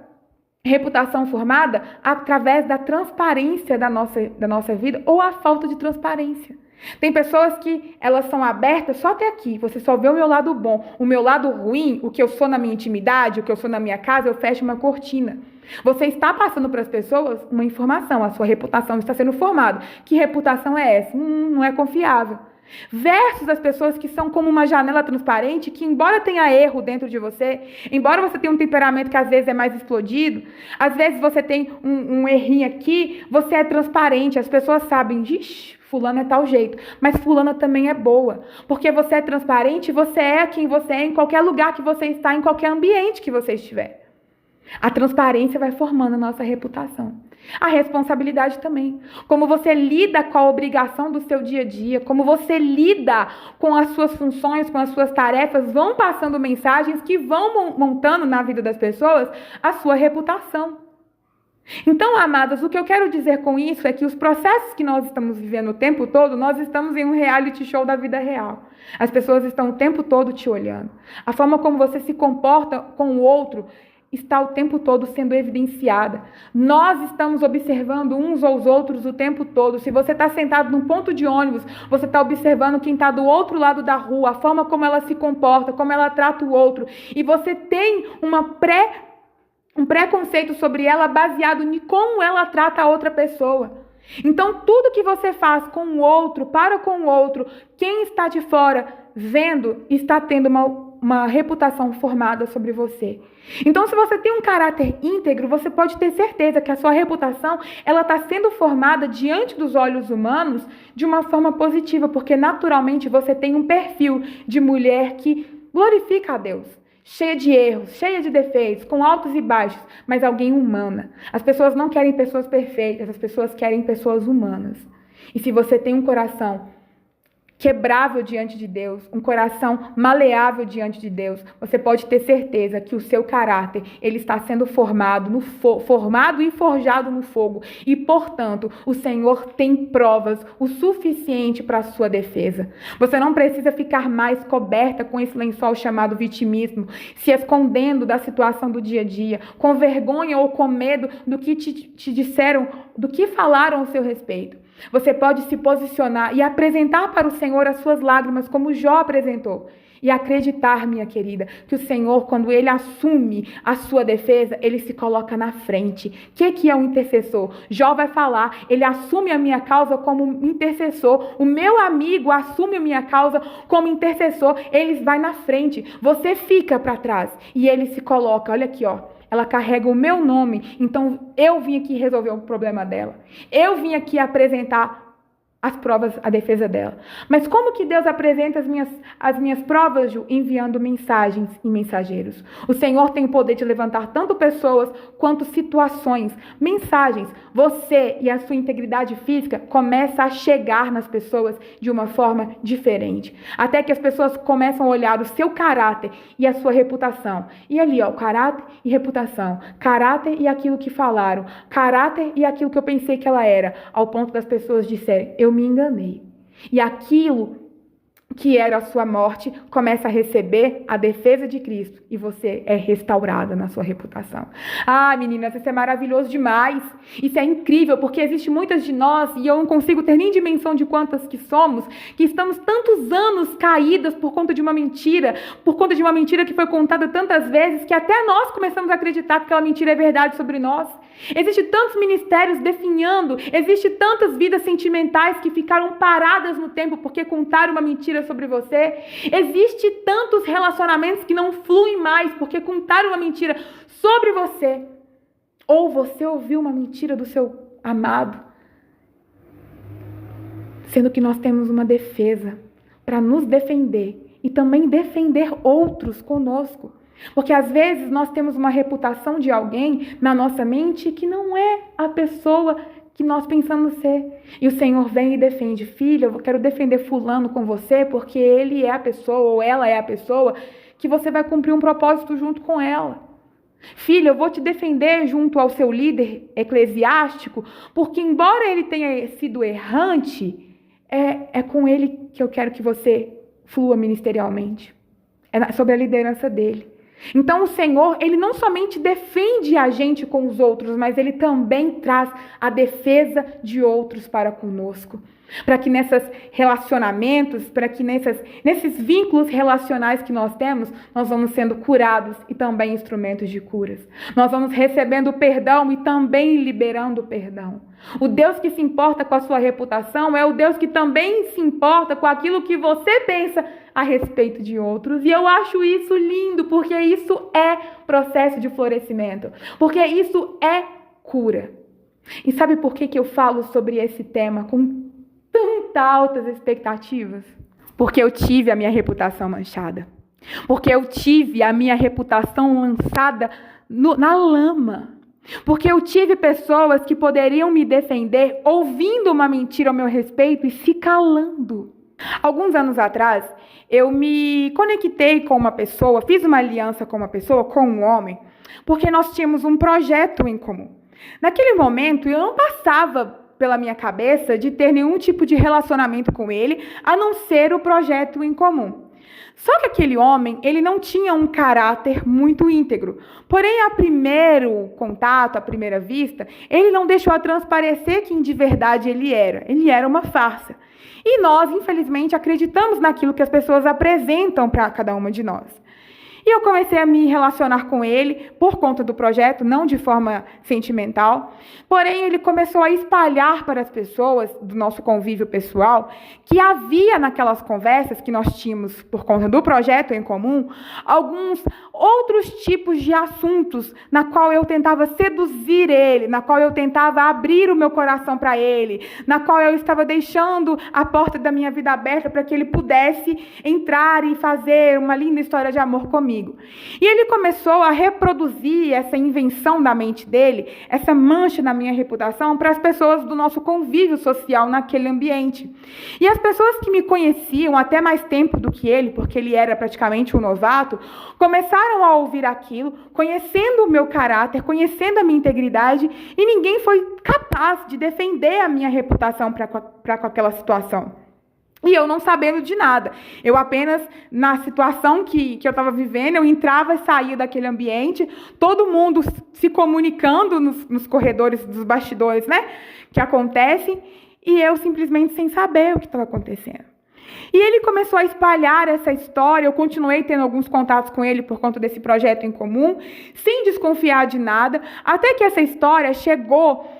[SPEAKER 1] reputação formada através da transparência da nossa vida ou a falta de transparência. Tem pessoas que elas são abertas só até aqui, você só vê o meu lado bom, o meu lado ruim, o que eu sou na minha intimidade, o que eu sou na minha casa, eu fecho uma cortina. Você está passando para as pessoas uma informação, a sua reputação está sendo formada. Que reputação é essa? Não é confiável. Versus as pessoas que são como uma janela transparente, que embora tenha erro dentro de você, embora você tenha um temperamento que às vezes é mais explodido, às vezes você tem um errinho aqui, você é transparente, as pessoas sabem, fulano é tal jeito, mas fulana também é boa, porque você é transparente, você é quem você é em qualquer lugar que você está, em qualquer ambiente que você estiver. A transparência vai formando a nossa reputação. A responsabilidade também. Como você lida com a obrigação do seu dia a dia, como você lida com as suas funções, com as suas tarefas, vão passando mensagens que vão montando na vida das pessoas a sua reputação. Então, amadas, o que eu quero dizer com isso é que os processos que nós estamos vivendo o tempo todo, nós estamos em um reality show da vida real. As pessoas estão o tempo todo te olhando. A forma como você se comporta com o outro está o tempo todo sendo evidenciada. Nós estamos observando uns aos outros o tempo todo. Se você está sentado num ponto de ônibus, você está observando quem está do outro lado da rua, a forma como ela se comporta, como ela trata o outro. E você tem um preconceito sobre ela baseado em como ela trata a outra pessoa. Então, tudo que você faz com o outro, para com o outro, quem está de fora vendo, está tendo uma reputação formada sobre você. Então, se você tem um caráter íntegro, você pode ter certeza que a sua reputação ela está sendo formada diante dos olhos humanos de uma forma positiva, porque naturalmente você tem um perfil de mulher que glorifica a Deus. Cheia de erros, cheia de defeitos, com altos e baixos, mas alguém humana. As pessoas não querem pessoas perfeitas, as pessoas querem pessoas humanas. E se você tem um coração quebrável diante de Deus, um coração maleável diante de Deus, você pode ter certeza que o seu caráter, ele está sendo formado e forjado no fogo. E, portanto, o Senhor tem provas o suficiente para a sua defesa. Você não precisa ficar mais coberta com esse lençol chamado vitimismo, se escondendo da situação do dia a dia, com vergonha ou com medo do que te disseram, do que falaram ao seu respeito. Você pode se posicionar e apresentar para o Senhor as suas lágrimas, como Jó apresentou. E acreditar, minha querida, que o Senhor, quando Ele assume a sua defesa, Ele se coloca na frente. O que é um intercessor? Jó vai falar, ele assume a minha causa como intercessor. O meu amigo assume a minha causa como intercessor. Ele vai na frente. Você fica para trás. E ele se coloca, olha aqui, ó. Ela carrega o meu nome, então eu vim aqui resolver o problema dela. Eu vim aqui apresentar as provas, a defesa dela. Mas como que Deus apresenta as minhas provas, Ju? Enviando mensagens e mensageiros. O Senhor tem o poder de levantar tanto pessoas quanto situações, mensagens. Você e a sua integridade física começa a chegar nas pessoas de uma forma diferente. Até que as pessoas começam a olhar o seu caráter e a sua reputação. E ali, ó, caráter e reputação. Caráter e aquilo que falaram. Caráter e aquilo que eu pensei que ela era. Ao ponto das pessoas disserem, eu me enganei. E aquilo que era a sua morte começa a receber a defesa de Cristo e você é restaurada na sua reputação. Ah, meninas, isso é maravilhoso demais. Isso é incrível, porque existe muitas de nós, e eu não consigo ter nem dimensão de quantas que somos, que estamos tantos anos caídas por conta de uma mentira que foi contada tantas vezes, que até nós começamos a acreditar que aquela mentira é verdade sobre nós. Existem tantos ministérios definhando, existem tantas vidas sentimentais que ficaram paradas no tempo porque contaram uma mentira sobre você. Existem tantos relacionamentos que não fluem mais porque contaram uma mentira sobre você. Ou você ouviu uma mentira do seu amado. Sendo que nós temos uma defesa para nos defender e também defender outros conosco. Porque às vezes nós temos uma reputação de alguém na nossa mente que não é a pessoa que nós pensamos ser. E o Senhor vem e defende. Filha, eu quero defender fulano com você porque ele é a pessoa ou ela é a pessoa que você vai cumprir um propósito junto com ela. Filha, eu vou te defender junto ao seu líder eclesiástico porque embora ele tenha sido errante, é com ele que eu quero que você flua ministerialmente. É sobre a liderança dele. Então o Senhor, ele não somente defende a gente com os outros, mas ele também traz a defesa de outros para conosco. Para que nesses relacionamentos, para que nesses vínculos relacionais que nós temos, nós vamos sendo curados e também instrumentos de curas. Nós vamos recebendo perdão e também liberando perdão. O Deus que se importa com a sua reputação é o Deus que também se importa com aquilo que você pensa a respeito de outros. E eu acho isso lindo, porque isso é processo de florescimento. Porque isso é cura. E sabe por que eu falo sobre esse tema com tantas altas expectativas? Porque eu tive a minha reputação manchada. Porque eu tive a minha reputação lançada na lama. Porque eu tive pessoas que poderiam me defender ouvindo uma mentira ao meu respeito e se calando. Alguns anos atrás, eu me conectei com uma pessoa, fiz uma aliança com uma pessoa, com um homem, porque nós tínhamos um projeto em comum. Naquele momento, eu não passava pela minha cabeça de ter nenhum tipo de relacionamento com ele, a não ser o projeto em comum. Só que aquele homem, ele não tinha um caráter muito íntegro. Porém, a primeiro contato, à primeira vista, ele não deixou a transparecer quem de verdade ele era. Ele era uma farsa. E nós, infelizmente, acreditamos naquilo que as pessoas apresentam para cada uma de nós. E eu comecei a me relacionar com ele por conta do projeto, não de forma sentimental. Porém, ele começou a espalhar para as pessoas do nosso convívio pessoal que havia naquelas conversas que nós tínhamos por conta do projeto em comum, alguns outros tipos de assuntos na qual eu tentava seduzir ele, na qual eu tentava abrir o meu coração para ele, na qual eu estava deixando a porta da minha vida aberta para que ele pudesse entrar e fazer uma linda história de amor comigo. E ele começou a reproduzir essa invenção da mente dele, essa mancha na minha reputação para as pessoas do nosso convívio social naquele ambiente. E as pessoas que me conheciam até mais tempo do que ele, porque ele era praticamente um novato, começaram a ouvir aquilo, conhecendo o meu caráter, conhecendo a minha integridade, e ninguém foi capaz de defender a minha reputação para com aquela situação. E eu não sabendo de nada. Eu apenas, na situação que eu estava vivendo, eu entrava e saía daquele ambiente, todo mundo se comunicando nos corredores dos bastidores, né? Que acontecem, e eu simplesmente sem saber o que estava acontecendo. E ele começou a espalhar essa história, eu continuei tendo alguns contatos com ele por conta desse projeto em comum, sem desconfiar de nada, até que essa história chegou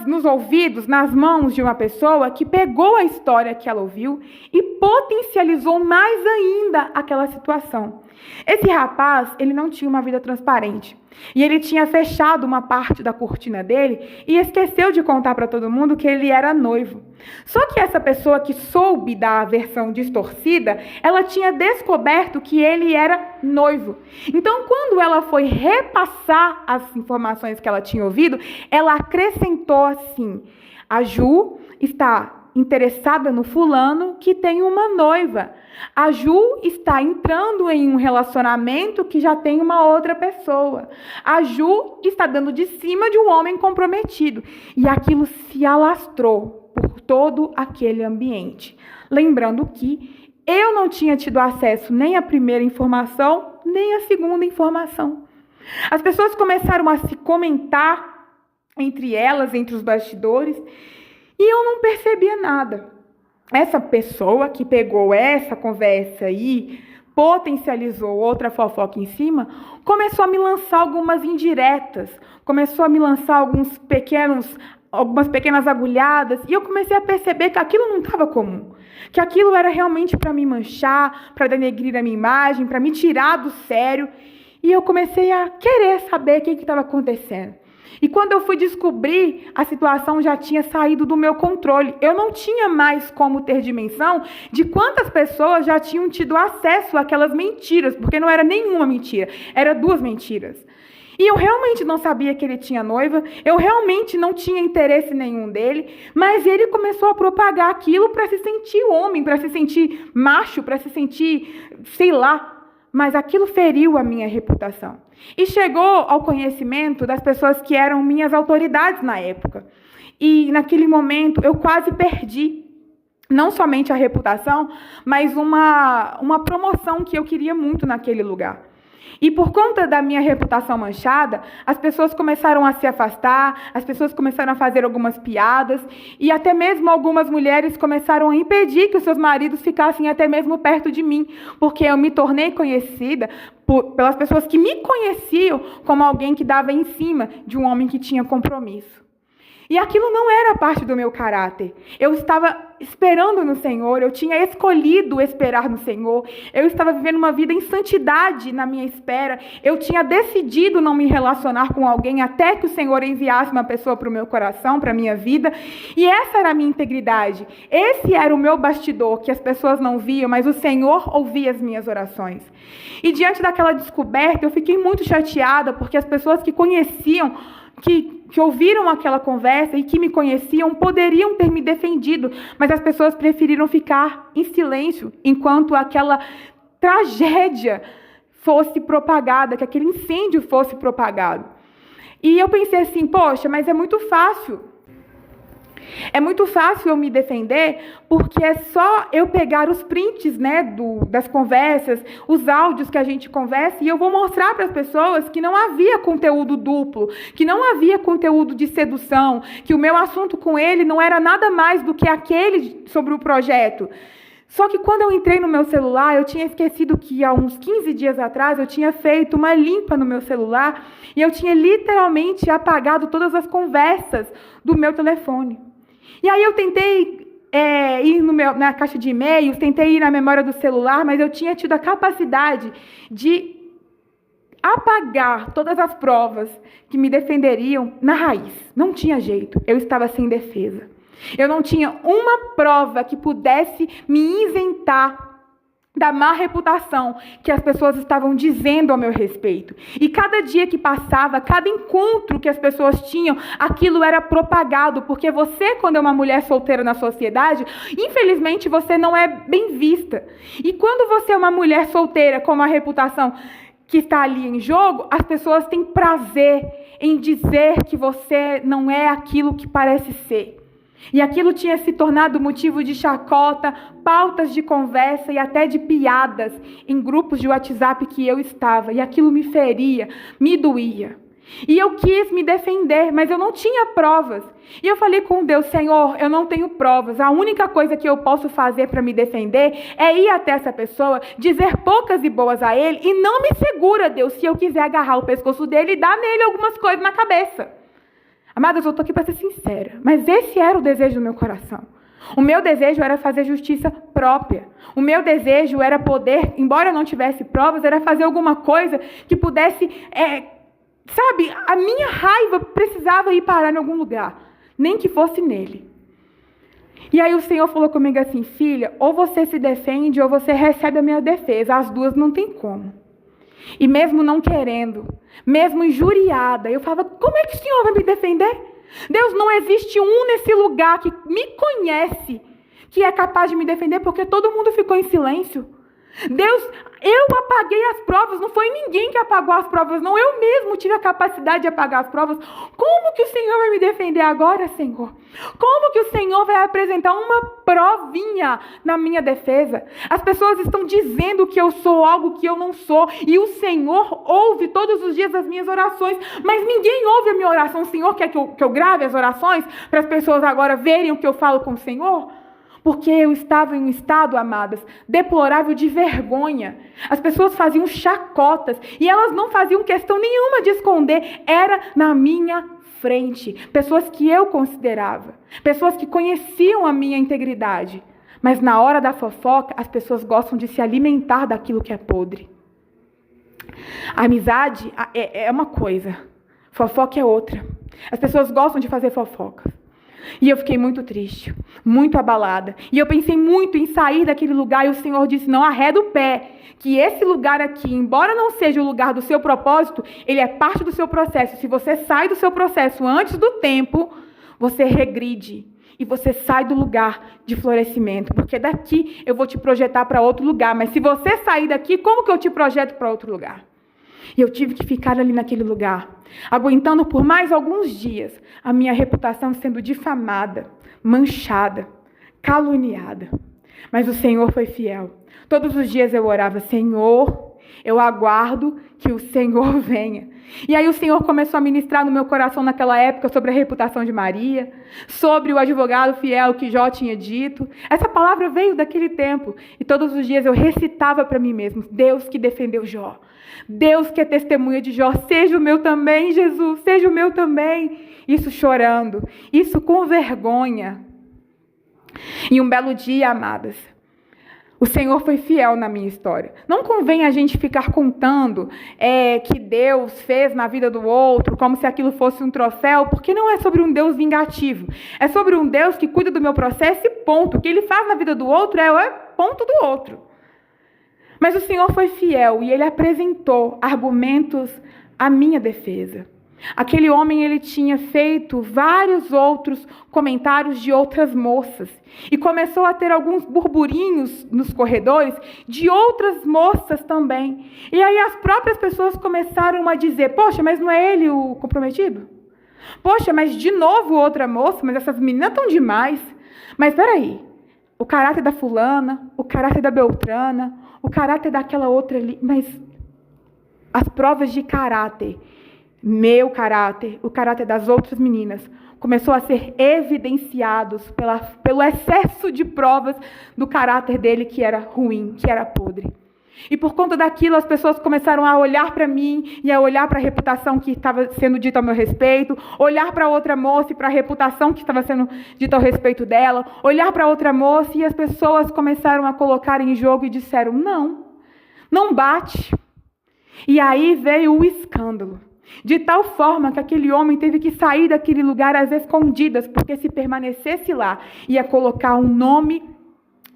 [SPEAKER 1] nos ouvidos, nas mãos de uma pessoa que pegou a história que ela ouviu e potencializou mais ainda aquela situação. Esse rapaz, ele não tinha uma vida transparente. E ele tinha fechado uma parte da cortina dele e esqueceu de contar para todo mundo que ele era noivo. Só que essa pessoa que soube da versão distorcida, ela tinha descoberto que ele era noivo. Então, quando ela foi repassar as informações que ela tinha ouvido, ela acrescentou assim: a Ju está interessada no fulano que tem uma noiva. A Ju está entrando em um relacionamento que já tem uma outra pessoa. A Ju está dando de cima de um homem comprometido. E aquilo se alastrou por todo aquele ambiente. Lembrando que eu não tinha tido acesso nem à primeira informação, nem à segunda informação. As pessoas começaram a se comentar entre elas, entre os bastidores, e eu não percebia nada. Essa pessoa que pegou essa conversa e potencializou outra fofoca em cima, começou a me lançar algumas indiretas, começou a me lançar algumas pequenas agulhadas, e eu comecei a perceber que aquilo não estava comum, que aquilo era realmente para me manchar, para denegrir a minha imagem, para me tirar do sério, e eu comecei a querer saber o que estava acontecendo. E quando eu fui descobrir, a situação já tinha saído do meu controle. Eu não tinha mais como ter dimensão de quantas pessoas já tinham tido acesso àquelas mentiras, porque não era nenhuma mentira, eram 2 mentiras. E eu realmente não sabia que ele tinha noiva, eu realmente não tinha interesse nenhum dele, mas ele começou a propagar aquilo para se sentir homem, para se sentir macho, para se sentir, sei lá. Mas aquilo feriu a minha reputação. E chegou ao conhecimento das pessoas que eram minhas autoridades na época. E naquele momento eu quase perdi, não somente a reputação, mas uma promoção que eu queria muito naquele lugar. E por conta da minha reputação manchada, as pessoas começaram a se afastar, as pessoas começaram a fazer algumas piadas, e até mesmo algumas mulheres começaram a impedir que os seus maridos ficassem até mesmo perto de mim, porque eu me tornei conhecida pelas pessoas que me conheciam como alguém que dava em cima de um homem que tinha compromisso. E aquilo não era parte do meu caráter. Eu estava esperando no Senhor, eu tinha escolhido esperar no Senhor, eu estava vivendo uma vida em santidade na minha espera, eu tinha decidido não me relacionar com alguém até que o Senhor enviasse uma pessoa para o meu coração, para a minha vida, e essa era a minha integridade. Esse era o meu bastidor, que as pessoas não viam, mas o Senhor ouvia as minhas orações. E diante daquela descoberta, eu fiquei muito chateada, porque as pessoas que conheciam, que ouviram aquela conversa e que me conheciam, poderiam ter me defendido, mas as pessoas preferiram ficar em silêncio enquanto aquela tragédia fosse propagada, que aquele incêndio fosse propagado. E eu pensei assim, poxa, mas é muito fácil. É muito fácil eu me defender, porque é só eu pegar os prints, das conversas, os áudios que a gente conversa, e eu vou mostrar para as pessoas que não havia conteúdo duplo, que não havia conteúdo de sedução, que o meu assunto com ele não era nada mais do que aquele sobre o projeto. Só que quando eu entrei no meu celular, eu tinha esquecido que há uns 15 dias atrás eu tinha feito uma limpa no meu celular e eu tinha literalmente apagado todas as conversas do meu telefone. E aí eu tentei ir na caixa de e-mails, tentei ir na memória do celular, mas eu tinha tido a capacidade de apagar todas as provas que me defenderiam na raiz. Não tinha jeito, eu estava sem defesa. Eu não tinha uma prova que pudesse me isentar da má reputação que as pessoas estavam dizendo ao meu respeito. E cada dia que passava, cada encontro que as pessoas tinham, aquilo era propagado, porque você, quando é uma mulher solteira na sociedade, infelizmente você não é bem vista. E quando você é uma mulher solteira com uma reputação que está ali em jogo, as pessoas têm prazer em dizer que você não é aquilo que parece ser. E aquilo tinha se tornado motivo de chacota, pautas de conversa e até de piadas em grupos de WhatsApp que eu estava. E aquilo me feria, me doía. E eu quis me defender, mas eu não tinha provas. E eu falei com Deus, Senhor, eu não tenho provas. A única coisa que eu posso fazer para me defender é ir até essa pessoa, dizer poucas e boas a ele, e não me segura, Deus, se eu quiser agarrar o pescoço dele e dar nele algumas coisas na cabeça. Amadas, eu estou aqui para ser sincera, mas esse era o desejo do meu coração. O meu desejo era fazer justiça própria. O meu desejo era poder, embora eu não tivesse provas, era fazer alguma coisa que pudesse, a minha raiva precisava ir parar em algum lugar, nem que fosse nele. E aí o Senhor falou comigo assim: filha, ou você se defende ou você recebe a minha defesa. As duas não tem como. E mesmo não querendo, mesmo injuriada, eu falava: como é que o Senhor vai me defender? Deus, não existe um nesse lugar que me conhece, que é capaz de me defender, porque todo mundo ficou em silêncio. Deus, eu apaguei as provas, não foi ninguém que apagou as provas, não, eu mesmo tive a capacidade de apagar as provas. Como que o Senhor vai me defender agora, Senhor? Como que o Senhor vai apresentar uma provinha na minha defesa? As pessoas estão dizendo que eu sou algo que eu não sou, e o Senhor ouve todos os dias as minhas orações, mas ninguém ouve a minha oração. O Senhor quer que eu grave as orações para as pessoas agora verem o que eu falo com o Senhor? Porque eu estava em um estado, amadas, deplorável de vergonha. As pessoas faziam chacotas e elas não faziam questão nenhuma de esconder. Era na minha frente. Pessoas que eu considerava. Pessoas que conheciam a minha integridade. Mas na hora da fofoca, as pessoas gostam de se alimentar daquilo que é podre. A amizade é uma coisa. Fofoca é outra. As pessoas gostam de fazer fofoca. E eu fiquei muito triste, muito abalada. E eu pensei muito em sair daquele lugar, e o Senhor disse: não arreda o pé, que esse lugar aqui, embora não seja o lugar do seu propósito, ele é parte do seu processo. Se você sai do seu processo antes do tempo, você regride. E você sai do lugar de florescimento. Porque daqui eu vou te projetar para outro lugar. Mas se você sair daqui, como que eu te projeto para outro lugar? E eu tive que ficar ali naquele lugar, aguentando por mais alguns dias a minha reputação sendo difamada, manchada, caluniada. Mas o Senhor foi fiel. Todos os dias eu orava: Senhor, eu aguardo que o Senhor venha. E aí o Senhor começou a ministrar no meu coração naquela época sobre a reputação de Maria, sobre o advogado fiel que Jó tinha dito. Essa palavra veio daquele tempo. E todos os dias eu recitava para mim mesmo: Deus que defendeu Jó. Deus que é testemunha de Jó, seja o meu também, Jesus, seja o meu também. Isso chorando, isso com vergonha. E um belo dia, amadas, o Senhor foi fiel na minha história. Não convém a gente ficar contando que Deus fez na vida do outro, como se aquilo fosse um troféu, porque não é sobre um Deus vingativo. É sobre um Deus que cuida do meu processo e ponto. O que Ele faz na vida do outro é ponto do outro. Mas o Senhor foi fiel e Ele apresentou argumentos à minha defesa. Aquele homem, ele tinha feito vários outros comentários de outras moças. E começou a ter alguns burburinhos nos corredores de outras moças também. E aí as próprias pessoas começaram a dizer: poxa, mas não é ele o comprometido? Poxa, mas de novo outra moça? Mas essas meninas estão demais. Mas espera aí, o caráter da fulana, o caráter da beltrana, o caráter daquela outra ali, mas as provas de caráter, meu caráter, o caráter das outras meninas, começou a ser evidenciados pelo excesso de provas do caráter dele que era ruim, que era podre. E por conta daquilo, as pessoas começaram a olhar para mim e a olhar para a reputação que estava sendo dita ao meu respeito, olhar para outra moça e para a reputação que estava sendo dita ao respeito dela, olhar para outra moça, e as pessoas começaram a colocar em jogo e disseram: não bate. E aí veio o escândalo, de tal forma que aquele homem teve que sair daquele lugar às escondidas, porque se permanecesse lá, ia colocar o nome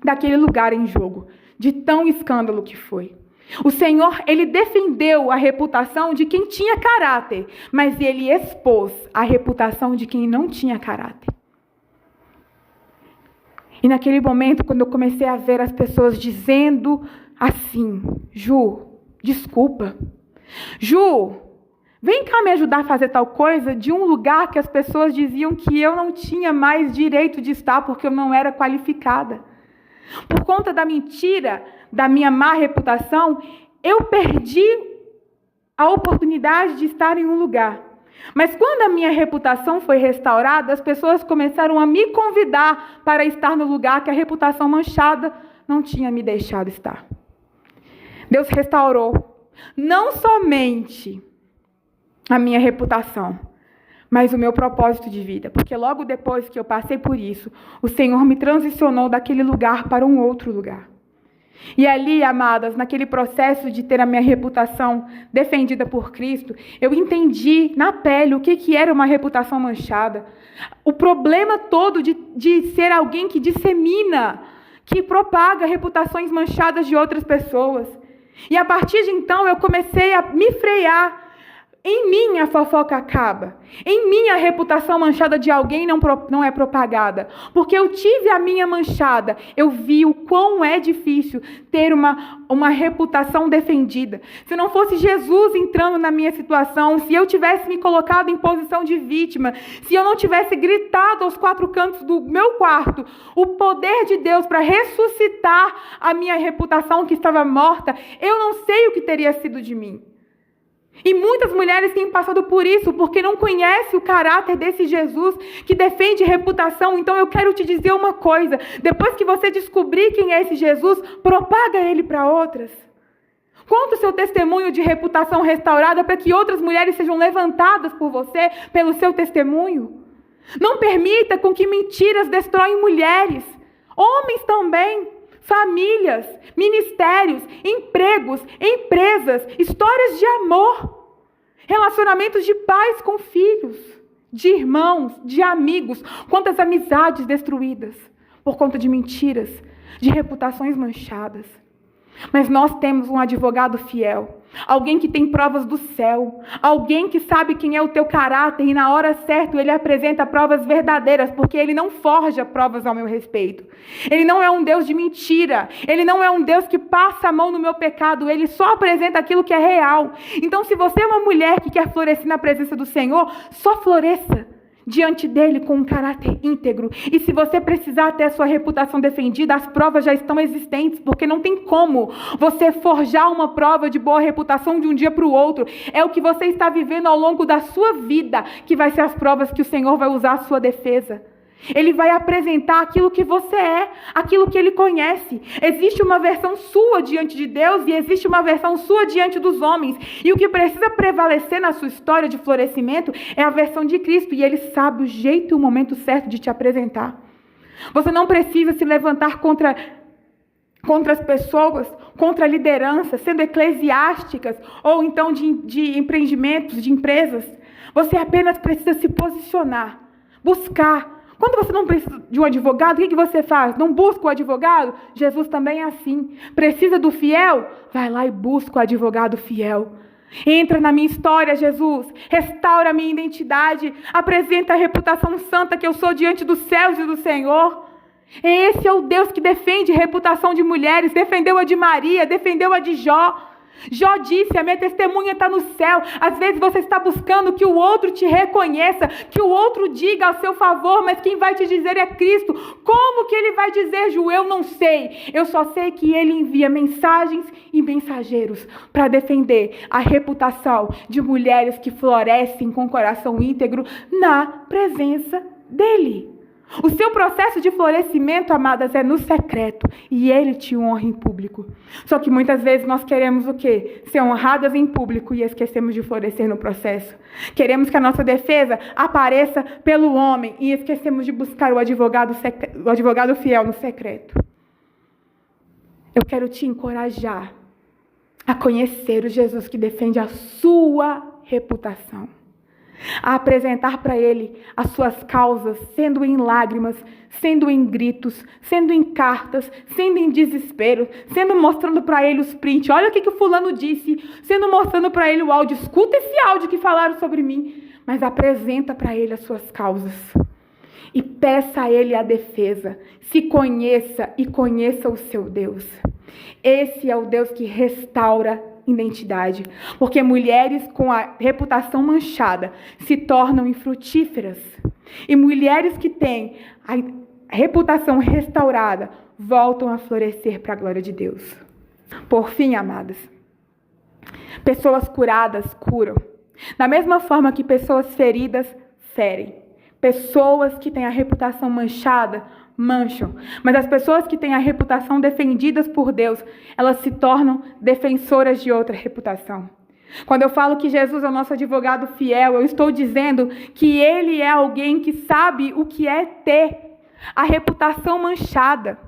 [SPEAKER 1] daquele lugar em jogo. De tão escândalo que foi. O Senhor, Ele defendeu a reputação de quem tinha caráter, mas Ele expôs a reputação de quem não tinha caráter. E naquele momento, quando eu comecei a ver as pessoas dizendo assim: Ju, desculpa. Ju, vem cá me ajudar a fazer tal coisa, de um lugar que as pessoas diziam que eu não tinha mais direito de estar porque eu não era qualificada. Por conta da mentira, da minha má reputação, eu perdi a oportunidade de estar em um lugar. Mas quando a minha reputação foi restaurada, as pessoas começaram a me convidar para estar no lugar que a reputação manchada não tinha me deixado estar. Deus restaurou não somente a minha reputação, mas o meu propósito de vida. Porque logo depois que eu passei por isso, o Senhor me transicionou daquele lugar para um outro lugar. E ali, amadas, naquele processo de ter a minha reputação defendida por Cristo, eu entendi na pele o que era uma reputação manchada. O problema todo de ser alguém que dissemina, que propaga reputações manchadas de outras pessoas. E a partir de então eu comecei a me frear. Em mim a fofoca acaba. Em mim a reputação manchada de alguém não é propagada. Porque eu tive a minha manchada. Eu vi o quão é difícil ter uma reputação defendida. Se não fosse Jesus entrando na minha situação, se eu tivesse me colocado em posição de vítima, se eu não tivesse gritado aos quatro cantos do meu quarto o poder de Deus para ressuscitar a minha reputação que estava morta, eu não sei o que teria sido de mim. E muitas mulheres têm passado por isso, porque não conhecem o caráter desse Jesus que defende reputação. Então eu quero te dizer uma coisa: depois que você descobrir quem é esse Jesus, propaga ele para outras. Conta o seu testemunho de reputação restaurada para que outras mulheres sejam levantadas por você, pelo seu testemunho. Não permita com que mentiras destroem mulheres, homens também. Famílias, ministérios, empregos, empresas, histórias de amor, relacionamentos de pais com filhos, de irmãos, de amigos, quantas amizades destruídas por conta de mentiras, de reputações manchadas. Mas nós temos um advogado fiel, alguém que tem provas do céu, alguém que sabe quem é o teu caráter e na hora certa ele apresenta provas verdadeiras, porque ele não forja provas ao meu respeito. Ele não é um Deus de mentira, ele não é um Deus que passa a mão no meu pecado, ele só apresenta aquilo que é real. Então, se você é uma mulher que quer florescer na presença do Senhor, só floresça diante dele com um caráter íntegro. E se você precisar ter a sua reputação defendida, as provas já estão existentes, porque não tem como você forjar uma prova de boa reputação de um dia para o outro. É o que você está vivendo ao longo da sua vida que vai ser as provas que o Senhor vai usar à sua defesa. Ele vai apresentar aquilo que você é, aquilo que ele conhece. Existe uma versão sua diante de Deus e existe uma versão sua diante dos homens. E o que precisa prevalecer na sua história de florescimento é a versão de Cristo. E ele sabe o jeito e o momento certo de te apresentar. Você não precisa se levantar contra as pessoas, contra lideranças, sendo eclesiásticas ou então de empreendimentos, de empresas. Você apenas precisa se posicionar, buscar. Quando você não precisa de um advogado, o que você faz? Não busca o advogado? Jesus também é assim. Precisa do fiel? Vai lá e busca o advogado fiel. Entra na minha história, Jesus. Restaura a minha identidade. Apresenta a reputação santa que eu sou diante dos céus e do Senhor. Esse é o Deus que defende a reputação de mulheres. Defendeu a de Maria, defendeu a de Jó. Jó disse, a minha testemunha está no céu. Às vezes você está buscando que o outro te reconheça, que o outro diga ao seu favor, mas quem vai te dizer é Cristo. Como que ele vai dizer, Ju? Eu não sei. Eu só sei que ele envia mensagens e mensageiros para defender a reputação de mulheres que florescem com coração íntegro na presença dele. O seu processo de florescimento, amadas, é no secreto. E ele te honra em público. Só que muitas vezes nós queremos o quê? Ser honradas em público e esquecemos de florescer no processo. Queremos que a nossa defesa apareça pelo homem e esquecemos de buscar o advogado fiel no secreto. Eu quero te encorajar a conhecer o Jesus que defende a sua reputação. A apresentar para ele as suas causas, sendo em lágrimas, sendo em gritos, sendo em cartas, sendo em desespero, sendo mostrando para ele os prints. Olha o que o fulano disse, sendo mostrando para ele o áudio. Escuta esse áudio que falaram sobre mim. Mas apresenta para ele as suas causas. E peça a ele a defesa. Se conheça e conheça o seu Deus. Esse é o Deus que restaura identidade, porque mulheres com a reputação manchada se tornam infrutíferas, e mulheres que têm a reputação restaurada voltam a florescer para a glória de Deus. Por fim, amadas, pessoas curadas curam, da mesma forma que pessoas feridas ferem. Pessoas que têm a reputação manchada mancham, mas as pessoas que têm a reputação defendidas por Deus, elas se tornam defensoras de outra reputação. Quando eu falo que Jesus é o nosso advogado fiel, eu estou dizendo que ele é alguém que sabe o que é ter a reputação manchada.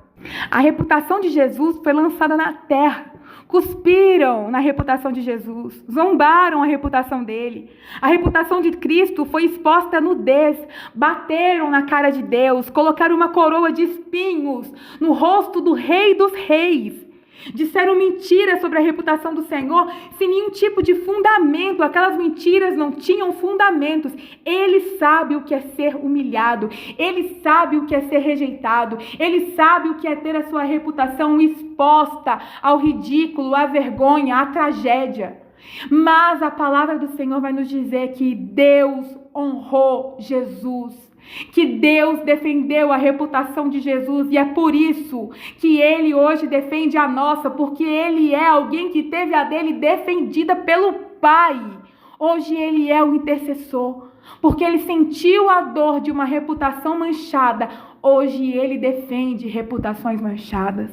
[SPEAKER 1] A reputação de Jesus foi lançada na terra. Cuspiram na reputação de Jesus, zombaram a reputação dele. A reputação de Cristo foi exposta à nudez, bateram na cara de Deus, colocaram uma coroa de espinhos no rosto do Rei dos Reis. Disseram mentiras sobre a reputação do Senhor sem nenhum tipo de fundamento. Aquelas mentiras não tinham fundamentos. Ele sabe o que é ser humilhado. Ele sabe o que é ser rejeitado. Ele sabe o que é ter a sua reputação exposta ao ridículo, à vergonha, à tragédia. Mas a palavra do Senhor vai nos dizer que Deus honrou Jesus. Que Deus defendeu a reputação de Jesus e é por isso que Ele hoje defende a nossa, porque Ele é alguém que teve a dele defendida pelo Pai. Hoje Ele é o intercessor, porque Ele sentiu a dor de uma reputação manchada. Hoje Ele defende reputações manchadas.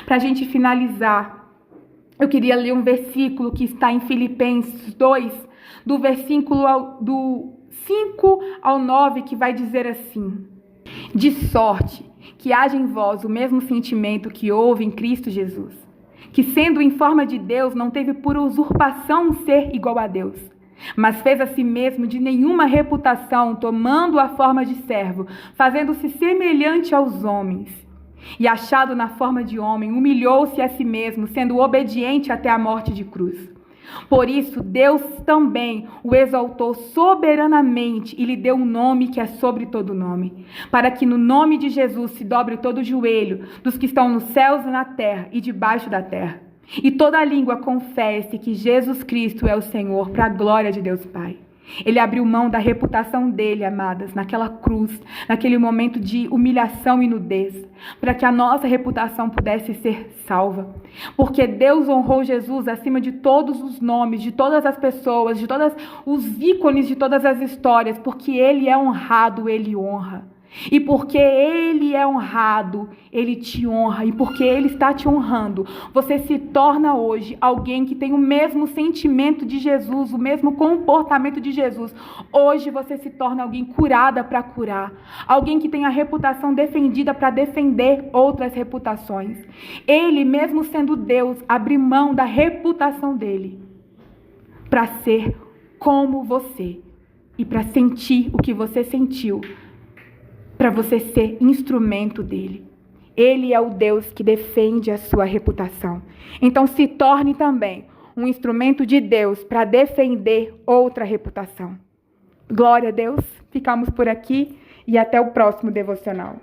[SPEAKER 1] Para a gente finalizar, eu queria ler um versículo que está em Filipenses 2, do versículo do 5 ao 9, que vai dizer assim: de sorte que haja em vós o mesmo sentimento que houve em Cristo Jesus, que sendo em forma de Deus, não teve por usurpação ser igual a Deus, mas fez a si mesmo de nenhuma reputação, tomando a forma de servo, fazendo-se semelhante aos homens. E achado na forma de homem, humilhou-se a si mesmo, sendo obediente até a morte de cruz. Por isso, Deus também o exaltou soberanamente e lhe deu um nome que é sobre todo nome, para que no nome de Jesus se dobre todo o joelho dos que estão nos céus e na terra e debaixo da terra, e toda língua confesse que Jesus Cristo é o Senhor, para a glória de Deus Pai. Ele abriu mão da reputação dele, amadas, naquela cruz, naquele momento de humilhação e nudez, para que a nossa reputação pudesse ser salva. Porque Deus honrou Jesus acima de todos os nomes, de todas as pessoas, de todos os ícones, de todas as histórias, porque Ele é honrado, Ele honra. E porque Ele é honrado, Ele te honra. E porque Ele está te honrando, você se torna hoje alguém que tem o mesmo sentimento de Jesus, o mesmo comportamento de Jesus. Hoje você se torna alguém curada para curar, alguém que tem a reputação defendida para defender outras reputações. Ele, mesmo sendo Deus, abriu mão da reputação dele para ser como você e para sentir o que você sentiu, para você ser instrumento dele. Ele é o Deus que defende a sua reputação. Então se torne também um instrumento de Deus para defender outra reputação. Glória a Deus. Ficamos por aqui e até o próximo devocional.